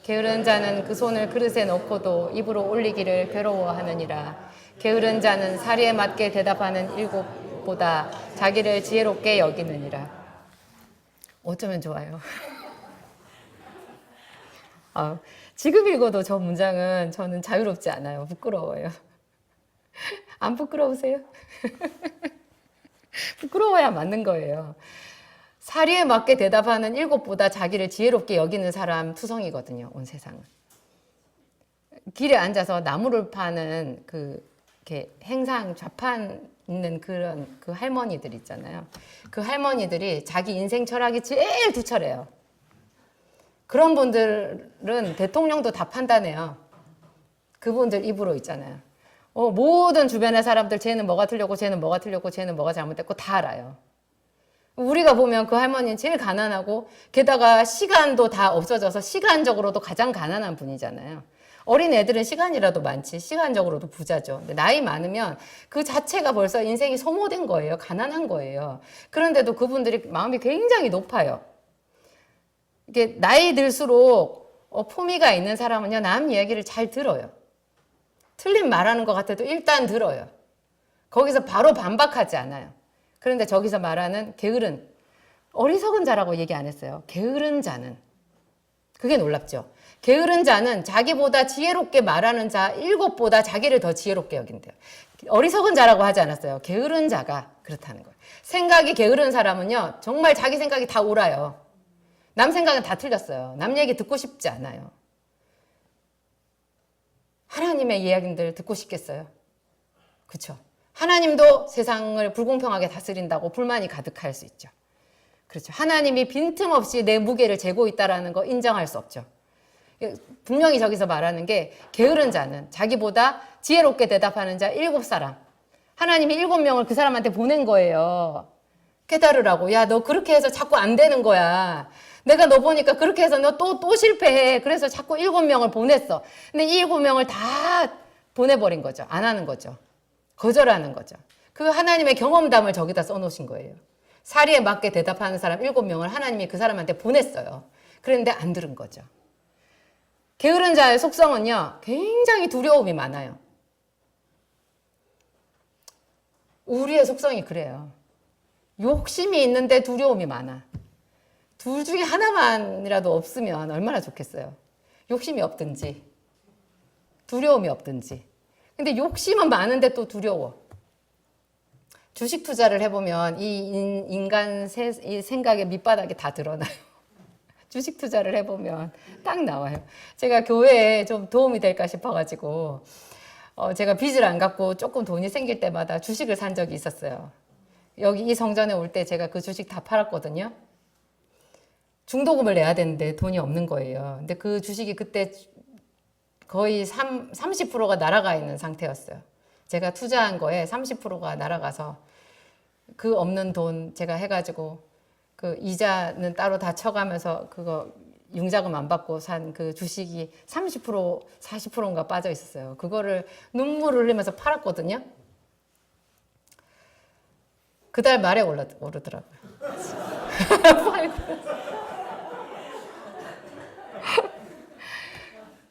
게으른 자는 그 손을 그릇에 넣고도 입으로 올리기를 괴로워하느니라. 게으른 자는 사리에 맞게 대답하는 일곱보다 자기를 지혜롭게 여기느니라. 어쩌면 좋아요. 지금 읽어도 저 문장은 저는 자유롭지 않아요. 부끄러워요. 안 부끄러우세요? 부끄러워야 맞는 거예요. 사리에 맞게 대답하는 일곱보다 자기를 지혜롭게 여기는 사람 투성이거든요. 온 세상은. 길에 앉아서 나무를 파는 이렇게 행상 좌판 있는 그런 그 할머니들 있잖아요. 그 할머니들이 자기 인생 철학이 제일 투철해요. 그런 분들은 대통령도 다 판단해요. 그분들 입으로 있잖아요. 모든 주변의 사람들 쟤는 뭐가 틀렸고 쟤는 뭐가 틀렸고 쟤는 뭐가 잘못됐고 다 알아요. 우리가 보면 그 할머니는 제일 가난하고 게다가 시간도 다 없어져서 시간적으로도 가장 가난한 분이잖아요. 어린 애들은 시간이라도 많지 시간적으로도 부자죠. 근데 나이 많으면 그 자체가 벌써 인생이 소모된 거예요. 가난한 거예요. 그런데도 그분들이 마음이 굉장히 높아요. 이게 나이 들수록 품위가 있는 사람은요, 남 이야기를 잘 들어요. 틀린 말하는 것 같아도 일단 들어요. 거기서 바로 반박하지 않아요. 그런데 저기서 말하는 게으른, 어리석은 자라고 얘기 안 했어요. 게으른 자는. 그게 놀랍죠. 게으른 자는 자기보다 지혜롭게 말하는 자 일곱보다 자기를 더 지혜롭게 여긴대요. 어리석은 자라고 하지 않았어요. 게으른 자가 그렇다는 거예요. 생각이 게으른 사람은요, 정말 자기 생각이 다 옳아요. 남 생각은 다 틀렸어요. 남 얘기 듣고 싶지 않아요. 하나님의 이야기들 듣고 싶겠어요? 그렇죠? 하나님도 세상을 불공평하게 다스린다고 불만이 가득할 수 있죠. 그렇죠. 하나님이 빈틈없이 내 무게를 재고 있다는 거 인정할 수 없죠. 분명히 저기서 말하는 게 게으른 자는 자기보다 지혜롭게 대답하는 자 7사람. 하나님이 7명을 그 사람한테 보낸 거예요. 깨달으라고. 야, 너 그렇게 해서 자꾸 안 되는 거야. 내가 너 보니까 그렇게 해서 너 또 실패해. 그래서 자꾸 7명을 보냈어. 근데 이 7명을 다 보내버린 거죠. 안 하는 거죠. 거절하는 거죠. 그 하나님의 경험담을 저기다 써놓으신 거예요. 사리에 맞게 대답하는 사람 7명을 하나님이 그 사람한테 보냈어요. 그런데 안 들은 거죠. 게으른 자의 속성은요, 굉장히 두려움이 많아요. 우리의 속성이 그래요. 욕심이 있는데 두려움이 많아. 둘 중에 하나만이라도 없으면 얼마나 좋겠어요. 욕심이 없든지 두려움이 없든지. 근데 욕심은 많은데 또 두려워. 주식 투자를 해보면 이 인간 이 생각의 밑바닥이 다 드러나요. 주식 투자를 해보면 딱 나와요. 제가 교회에 좀 도움이 될까 싶어가지고 제가 빚을 안 갚고 조금 돈이 생길 때마다 주식을 산 적이 있었어요. 여기 이 성전에 올 때 제가 그 주식 다 팔았거든요. 중도금을 내야 되는데 돈이 없는 거예요. 근데 그 주식이 그때 거의 30%가 날아가 있는 상태였어요. 제가 투자한 거에 30%가 날아가서 그 없는 돈 제가 해가지고 그 이자는 따로 다 쳐가면서 그거 융자금 안 받고 산 그 주식이 30% 40%인가 빠져 있었어요. 그거를 눈물을 흘리면서 팔았거든요. 그 달 말에 오르더라고요.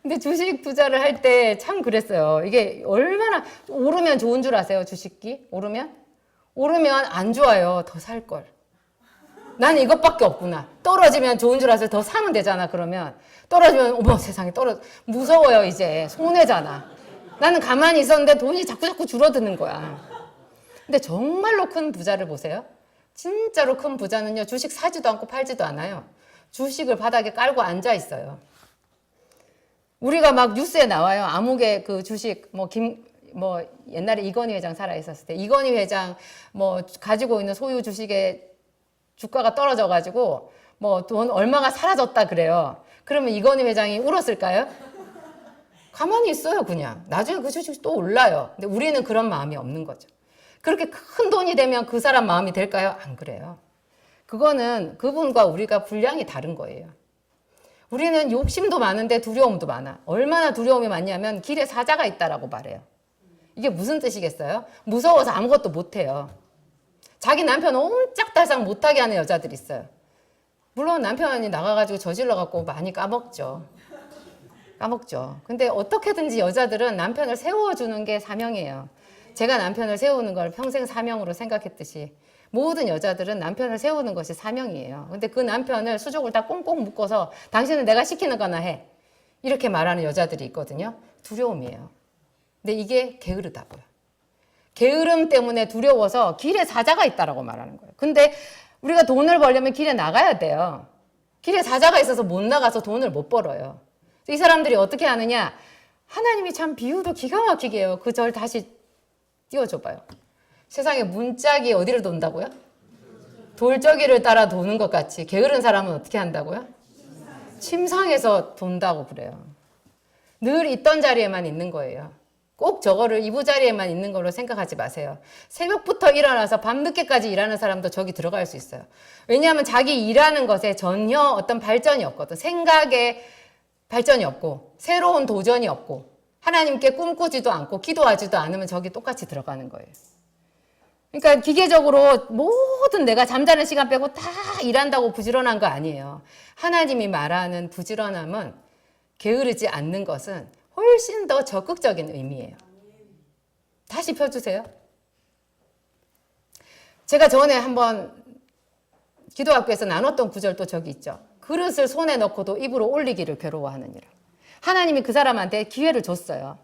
근데 주식 투자를 할 때 참 그랬어요. 이게 얼마나 오르면 좋은 줄 아세요? 주식이 오르면 안 좋아요. 더 살 걸. 나는 이것밖에 없구나. 떨어지면 좋은 줄 아세요? 더 사면 되잖아. 그러면 떨어지면 어머 세상에 무서워요. 이제 손해잖아. 나는 가만히 있었는데 돈이 자꾸 줄어드는 거야. 근데 정말로 큰 부자를 보세요. 진짜로 큰 부자는요, 주식 사지도 않고 팔지도 않아요. 주식을 바닥에 깔고 앉아 있어요. 우리가 막 뉴스에 나와요. 아무개 그 주식 옛날에 이건희 회장 살아 있었을 때 이건희 회장 가지고 있는 소유 주식의 주가가 떨어져 가지고 돈 얼마가 사라졌다 그래요. 그러면 이건희 회장이 울었을까요? 가만히 있어요, 그냥. 나중에 그 주식이 또 올라요. 근데 우리는 그런 마음이 없는 거죠. 그렇게 큰 돈이 되면 그 사람 마음이 될까요? 안 그래요. 그거는 그분과 우리가 분량이 다른 거예요. 우리는 욕심도 많은데 두려움도 많아. 얼마나 두려움이 많냐면 길에 사자가 있다라고 말해요. 이게 무슨 뜻이겠어요? 무서워서 아무것도 못해요. 자기 남편 옴짝달싹 못하게 하는 여자들이 있어요. 물론 남편이 나가가지고 저질러갖고 많이 까먹죠. 근데 어떻게든지 여자들은 남편을 세워주는 게 사명이에요. 제가 남편을 세우는 걸 평생 사명으로 생각했듯이 모든 여자들은 남편을 세우는 것이 사명이에요. 근데 그 남편을 수족을 다 꽁꽁 묶어서 당신은 내가 시키는 거나 해. 이렇게 말하는 여자들이 있거든요. 두려움이에요. 근데 이게 게으르다고요. 게으름 때문에 두려워서 길에 사자가 있다라고 말하는 거예요. 근데 우리가 돈을 벌려면 길에 나가야 돼요. 길에 사자가 있어서 못 나가서 돈을 못 벌어요. 이 사람들이 어떻게 하느냐? 하나님이 참 비유도 기가 막히게 해요. 그 절 다시 띄워줘봐요. 세상에 문짝이 어디를 돈다고요? 돌저기를 따라 도는 것 같이 게으른 사람은 어떻게 한다고요? 침상에서 돈다고 그래요. 늘 있던 자리에만 있는 거예요. 꼭 저거를 이부자리에만 있는 걸로 생각하지 마세요. 새벽부터 일어나서 밤늦게까지 일하는 사람도 저기 들어갈 수 있어요. 왜냐하면 자기 일하는 것에 전혀 어떤 발전이 없거든. 생각에 발전이 없고 새로운 도전이 없고 하나님께 꿈꾸지도 않고 기도하지도 않으면 저기 똑같이 들어가는 거예요. 그러니까 기계적으로 모든 내가 잠자는 시간 빼고 다 일한다고 부지런한 거 아니에요. 하나님이 말하는 부지런함은 게으르지 않는 것은 훨씬 더 적극적인 의미예요. 다시 펴주세요. 제가 전에 한번 기도학교에서 나눴던 구절도 저기 있죠. 그릇을 손에 넣고도 입으로 올리기를 괴로워하느니라. 하나님이 그 사람한테 기회를 줬어요.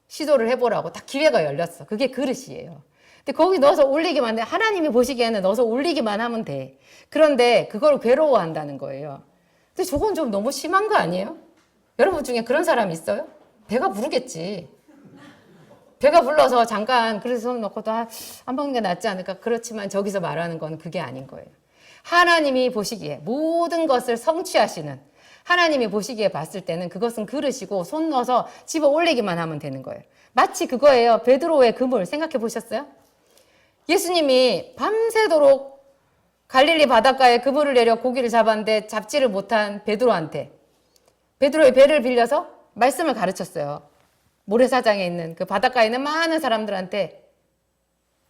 시도를 해보라고 딱 기회가 열렸어. 그게 그릇이에요. 근데 거기 넣어서 올리기만 해. 하나님이 보시기에는 넣어서 올리기만 하면 돼. 그런데 그걸 괴로워한다는 거예요. 근데 저건 좀 너무 심한 거 아니에요? 여러분 중에 그런 사람 있어요? 배가 부르겠지. 배가 불러서 잠깐 그릇에 손 넣고도 안 먹는 게 낫지 않을까? 그렇지만 저기서 말하는 건 그게 아닌 거예요. 하나님이 보시기에 모든 것을 성취하시는 하나님이 보시기에 봤을 때는 그것은 그릇이고 손 넣어서 집어 올리기만 하면 되는 거예요. 마치 그거예요. 베드로의 그물 생각해 보셨어요? 예수님이 밤새도록 갈릴리 바닷가에 그물을 내려 고기를 잡았는데 잡지를 못한 베드로한테 베드로의 배를 빌려서 말씀을 가르쳤어요. 모래사장에 있는 그 바닷가에 있는 많은 사람들한테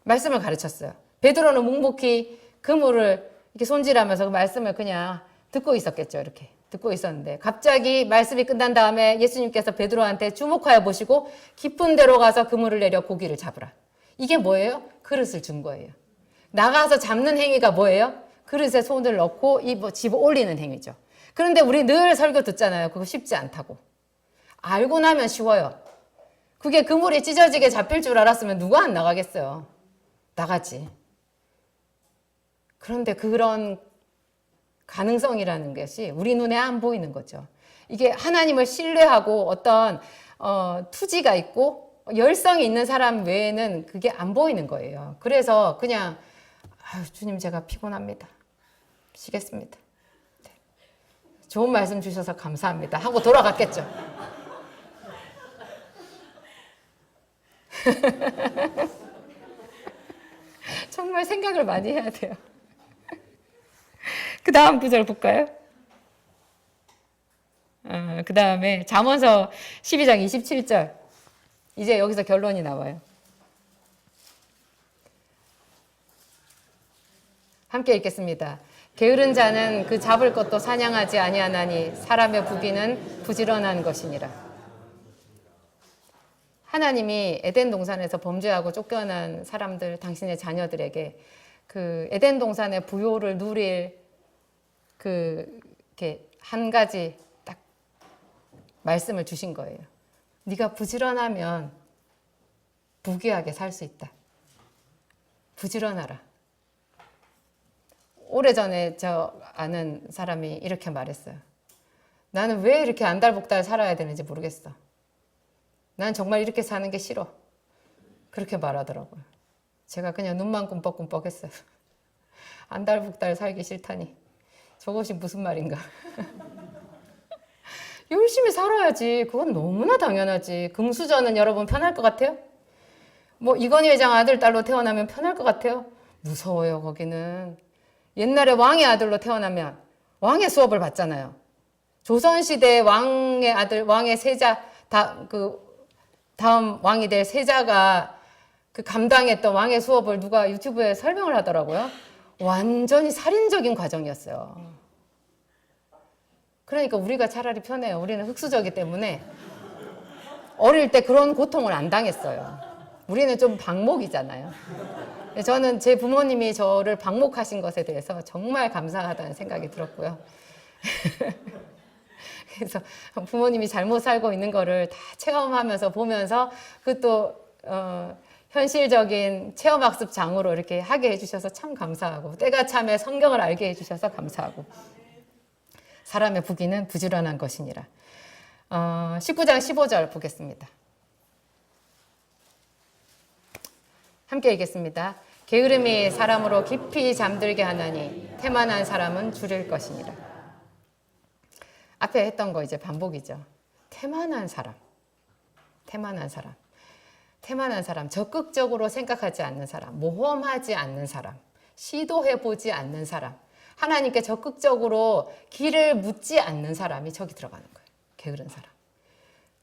말씀을 가르쳤어요. 베드로는 묵묵히 그물을 이렇게 손질하면서 그 말씀을 그냥 듣고 있었겠죠. 이렇게 듣고 있었는데 갑자기 말씀이 끝난 다음에 예수님께서 베드로한테 주목하여 보시고 깊은 데로 가서 그물을 내려 고기를 잡으라. 이게 뭐예요? 그릇을 준 거예요. 나가서 잡는 행위가 뭐예요? 그릇에 손을 넣고 집어 올리는 행위죠. 그런데 우리 늘 설교 듣잖아요. 그거 쉽지 않다고. 알고 나면 쉬워요. 그게 그물이 찢어지게 잡힐 줄 알았으면 누가 안 나가겠어요? 나가지. 그런데 그런 가능성이라는 것이 우리 눈에 안 보이는 거죠. 이게 하나님을 신뢰하고 어떤 투지가 있고 열성이 있는 사람 외에는 그게 안 보이는 거예요. 그래서 그냥 주님 제가 피곤합니다. 쉬겠습니다. 네. 좋은 말씀 주셔서 감사합니다 하고 돌아갔겠죠. 정말 생각을 많이 해야 돼요. 그 다음 구절 볼까요? 그 다음에 잠언서 12장 27절. 이제 여기서 결론이 나와요. 함께 읽겠습니다. 게으른 자는 그 잡을 것도 사냥하지 아니하나니 사람의 부귀는 부지런한 것이니라. 하나님이 에덴 동산에서 범죄하고 쫓겨난 사람들, 당신의 자녀들에게 그 에덴 동산의 부요를 누릴 이렇게 한 가지 딱 말씀을 주신 거예요. 네가 부지런하면 부귀하게 살 수 있다. 부지런하라. 오래전에 저 아는 사람이 이렇게 말했어요. 나는 왜 이렇게 안달복달 살아야 되는지 모르겠어. 난 정말 이렇게 사는 게 싫어. 그렇게 말하더라고요. 제가 그냥 눈만 꿈뻑꿈뻑 했어요. 안달복달 살기 싫다니. 저것이 무슨 말인가. 열심히 살아야지. 그건 너무나 당연하지. 금수저는 여러분 편할 것 같아요? 뭐 이건희 회장 아들, 딸로 태어나면 편할 것 같아요? 무서워요, 거기는. 옛날에 왕의 아들로 태어나면 왕의 수업을 받잖아요. 조선시대 왕의 아들, 왕의 세자, 다음 왕이 될 세자가 그 감당했던 왕의 수업을 누가 유튜브에 설명을 하더라고요. 완전히 살인적인 과정이었어요. 그러니까 우리가 차라리 편해요. 우리는 흙수저기 때문에 어릴 때 그런 고통을 안 당했어요. 우리는 좀 방목이잖아요. 저는 제 부모님이 저를 방목하신 것에 대해서 정말 감사하다는 생각이 들었고요. 그래서 부모님이 잘못 살고 있는 거를 다 체험하면서 보면서 그것도 현실적인 체험학습장으로 이렇게 하게 해주셔서 참 감사하고 때가 참에 성경을 알게 해주셔서 감사하고 사람의 부귀는 부지런한 것이니라. 19장 15절 보겠습니다. 함께 읽겠습니다. 게으름이 사람으로 깊이 잠들게 하나니 태만한 사람은 줄일 것이니라. 앞에 했던 거 이제 반복이죠. 태만한 사람, 태만한 사람, 태만한 사람, 적극적으로 생각하지 않는 사람, 모험하지 않는 사람, 시도해보지 않는 사람, 하나님께 적극적으로 길을 묻지 않는 사람이 저기 들어가는 거예요. 게으른 사람.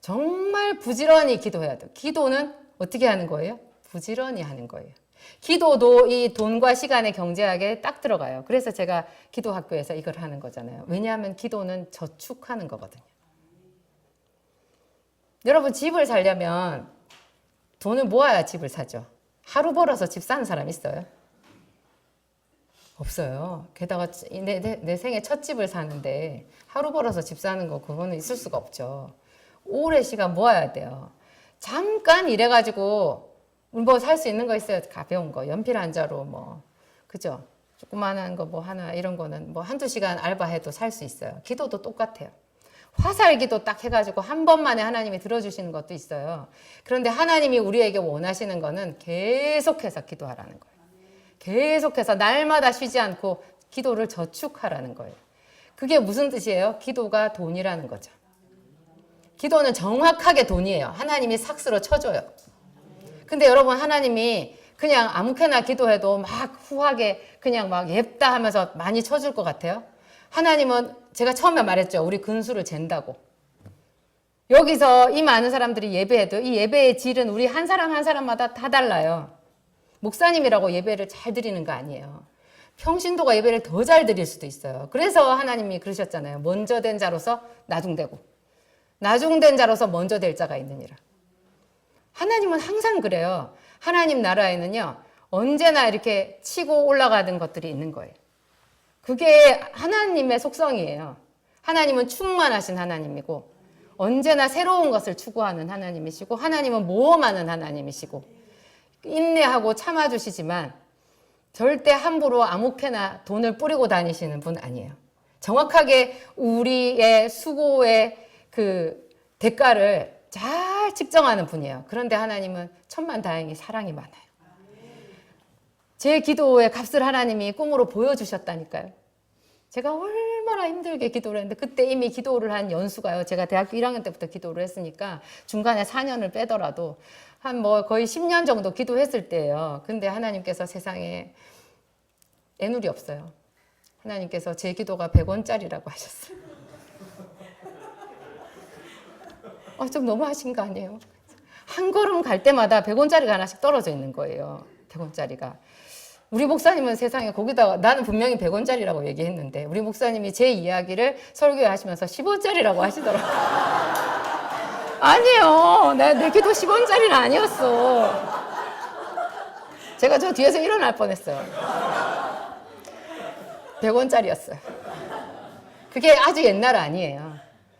정말 부지런히 기도해야 돼요. 기도는 어떻게 하는 거예요? 부지런히 하는 거예요. 기도도 이 돈과 시간의 경제학에 딱 들어가요. 그래서 제가 기도학교에서 이걸 하는 거잖아요. 왜냐하면 기도는 저축하는 거거든요. 여러분 집을 살려면 돈을 모아야 집을 사죠. 하루 벌어서 집 사는 사람 있어요? 없어요. 게다가 내 생애 첫 집을 사는데 하루 벌어서 집 사는 거 그거는 있을 수가 없죠. 오래 시간 모아야 돼요. 잠깐 일해가지고 뭐 살 수 있는 거 있어요. 가벼운 거 연필 한 자로 뭐 그죠? 조그만한 거 뭐 하나 이런 거는 뭐 한두 시간 알바해도 살 수 있어요. 기도도 똑같아요. 화살기도 딱 해가지고 한 번만에 하나님이 들어주시는 것도 있어요. 그런데 하나님이 우리에게 원하시는 거는 계속해서 기도하라는 거예요. 계속해서 날마다 쉬지 않고 기도를 저축하라는 거예요. 그게 무슨 뜻이에요? 기도가 돈이라는 거죠. 기도는 정확하게 돈이에요. 하나님이 삭스로 쳐줘요. 근데 여러분, 하나님이 그냥 아무렇게나 기도해도 막 후하게 그냥 막 옅다 하면서 많이 쳐줄 것 같아요? 하나님은 제가 처음에 말했죠. 우리 근수를 잰다고. 여기서 이 많은 사람들이 예배해도 이 예배의 질은 우리 한 사람 한 사람마다 다 달라요. 목사님이라고 예배를 잘 드리는 거 아니에요. 평신도가 예배를 더 잘 드릴 수도 있어요. 그래서 하나님이 그러셨잖아요. 먼저 된 자로서 나중되고 나중된 자로서 먼저 될 자가 있느니라. 하나님은 항상 그래요. 하나님 나라에는요, 언제나 이렇게 치고 올라가는 것들이 있는 거예요. 그게 하나님의 속성이에요. 하나님은 충만하신 하나님이고 언제나 새로운 것을 추구하는 하나님이시고 하나님은 모험하는 하나님이시고 인내하고 참아주시지만 절대 함부로 아무렇게나 돈을 뿌리고 다니시는 분 아니에요. 정확하게 우리의 수고의 그 대가를 잘 측정하는 분이에요. 그런데 하나님은 천만다행히 사랑이 많아요. 제 기도의 값을 하나님이 꿈으로 보여주셨다니까요. 제가 얼마나 힘들게 기도를 했는데 그때 이미 기도를 한 연수가요. 제가 대학교 1학년 때부터 기도를 했으니까 중간에 4년을 빼더라도 한 뭐 거의 10년 정도 기도했을 때예요. 근데 하나님께서 세상에 애누리 없어요. 하나님께서 제 기도가 100원짜리라고 하셨어요. 좀 너무하신 거 아니에요? 한 걸음 갈 때마다 100원짜리가 하나씩 떨어져 있는 거예요. 100원짜리가. 우리 목사님은 세상에 거기다가 나는 분명히 100원짜리라고 얘기했는데 우리 목사님이 제 이야기를 설교에 하시면서 10원짜리라고 하시더라고요. 아니에요. 내 기도 10원짜리는 아니었어. 제가 저 뒤에서 일어날 뻔했어요. 100원짜리였어요. 그게 아주 옛날 아니에요.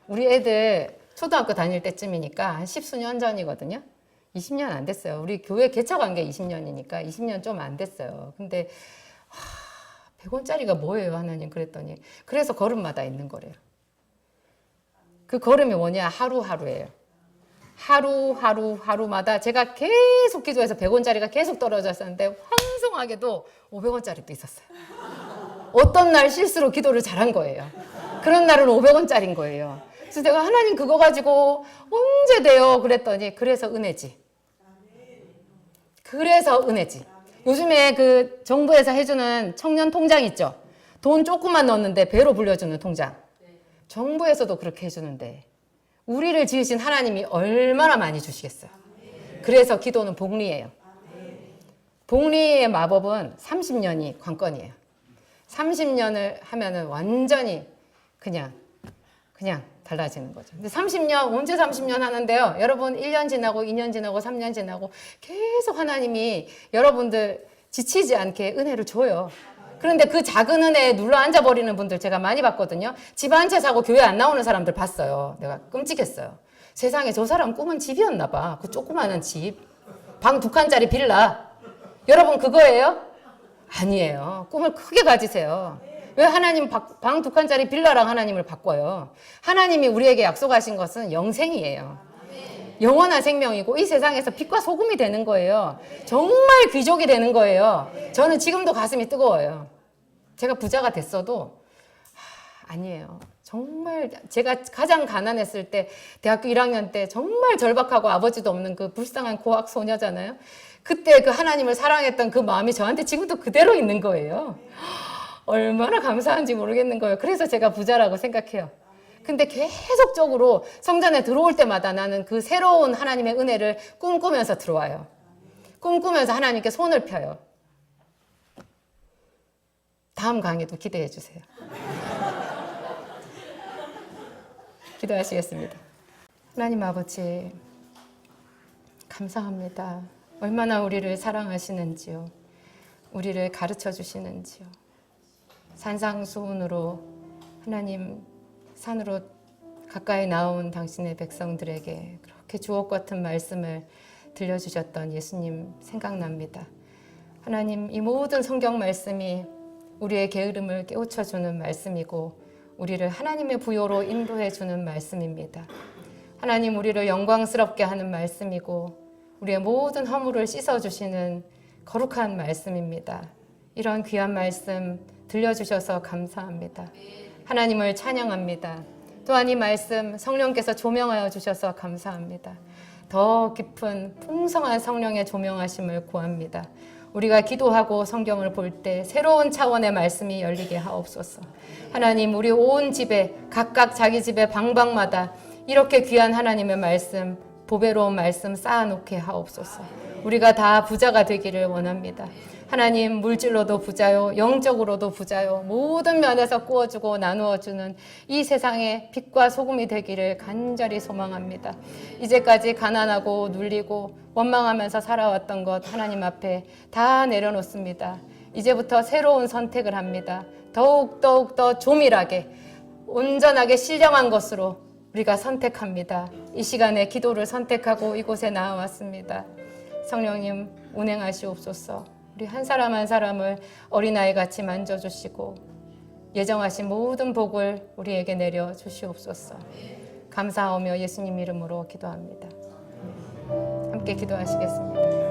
우리 애들 초등학교 다닐 때쯤이니까 한 10수년 전이거든요. 20년 안 됐어요. 우리 교회 개척한 게 20년이니까 20년 좀 안 됐어요. 근데 100원짜리가 뭐예요, 하나님? 그랬더니 그래서 걸음마다 있는 거래요. 그 걸음이 뭐냐? 하루하루예요. 하루마다 제가 계속 기도해서 100원짜리가 계속 떨어졌었는데 황송하게도 500원짜리도 있었어요. 어떤 날 실수로 기도를 잘한 거예요. 그런 날은 500원짜리인 거예요. 그래서 내가 하나님 그거 가지고 언제 돼요? 그랬더니 그래서 은혜지. 그래서 은혜지. 요즘에 그 정부에서 해주는 청년 통장 있죠? 돈 조금만 넣었는데 배로 불려주는 통장. 정부에서도 그렇게 해주는데 우리를 지으신 하나님이 얼마나 많이 주시겠어요. 그래서 기도는 복리예요. 복리의 마법은 30년이 관건이에요. 30년을 하면은 완전히 그냥 달라지는 거죠. 근데 30년, 언제 30년 하는데요? 여러분 1년 지나고 2년 지나고 3년 지나고 계속 하나님이 여러분들 지치지 않게 은혜를 줘요. 그런데 그 작은 은혜에 눌러 앉아버리는 분들 제가 많이 봤거든요. 집 한 채 사고 교회 안 나오는 사람들 봤어요. 내가 끔찍했어요. 세상에 저 사람 꿈은 집이었나 봐. 그 조그마한 집. 방 2칸짜리 빌라. 여러분 그거예요? 아니에요. 꿈을 크게 가지세요. 왜 하나님 방 2칸짜리 빌라랑 하나님을 바꿔요? 하나님이 우리에게 약속하신 것은 영생이에요. 영원한 생명이고 이 세상에서 빛과 소금이 되는 거예요. 정말 귀족이 되는 거예요. 저는 지금도 가슴이 뜨거워요. 제가 부자가 됐어도 아니에요. 정말 제가 가장 가난했을 때 대학교 1학년 때 정말 절박하고 아버지도 없는 그 불쌍한 고학 소녀잖아요. 그때 그 하나님을 사랑했던 그 마음이 저한테 지금도 그대로 있는 거예요. 얼마나 감사한지 모르겠는 거예요. 그래서 제가 부자라고 생각해요. 근데 계속적으로 성전에 들어올 때마다 나는 그 새로운 하나님의 은혜를 꿈꾸면서 들어와요. 꿈꾸면서 하나님께 손을 펴요. 다음 강의도 기대해 주세요. 기도하시겠습니다. 하나님 아버지, 감사합니다. 얼마나 우리를 사랑하시는지요. 우리를 가르쳐 주시는지요. 산상수훈으로 하나님 산으로 가까이 나온 당신의 백성들에게 그렇게 주옥 같은 말씀을 들려주셨던 예수님 생각납니다. 하나님, 이 모든 성경 말씀이 우리의 게으름을 깨우쳐주는 말씀이고 우리를 하나님의 부요로 인도해주는 말씀입니다. 하나님, 우리를 영광스럽게 하는 말씀이고 우리의 모든 허물을 씻어주시는 거룩한 말씀입니다. 이런 귀한 말씀 들려주셔서 감사합니다. 하나님을 찬양합니다. 또한 이 말씀 성령께서 조명하여 주셔서 감사합니다. 더 깊은 풍성한 성령의 조명하심을 구합니다. 우리가 기도하고 성경을 볼 때 새로운 차원의 말씀이 열리게 하옵소서. 하나님, 우리 온 집에 각각 자기 집의 방방마다 이렇게 귀한 하나님의 말씀, 보배로운 말씀 쌓아놓게 하옵소서. 우리가 다 부자가 되기를 원합니다. 하나님, 물질로도 부자요, 영적으로도 부자요, 모든 면에서 꾸어주고 나누어주는 이 세상의 빛과 소금이 되기를 간절히 소망합니다. 이제까지 가난하고 눌리고 원망하면서 살아왔던 것 하나님 앞에 다 내려놓습니다. 이제부터 새로운 선택을 합니다. 더욱 더 조밀하게, 온전하게 신령한 것으로 우리가 선택합니다. 이 시간에 기도를 선택하고 이곳에 나와왔습니다. 성령님, 운행하시옵소서. 우리 한 사람 한 사람을 어린아이같이 만져주시고 예정하신 모든 복을 우리에게 내려주시옵소서. 감사하며 예수님 이름으로 기도합니다. 함께 기도하시겠습니다.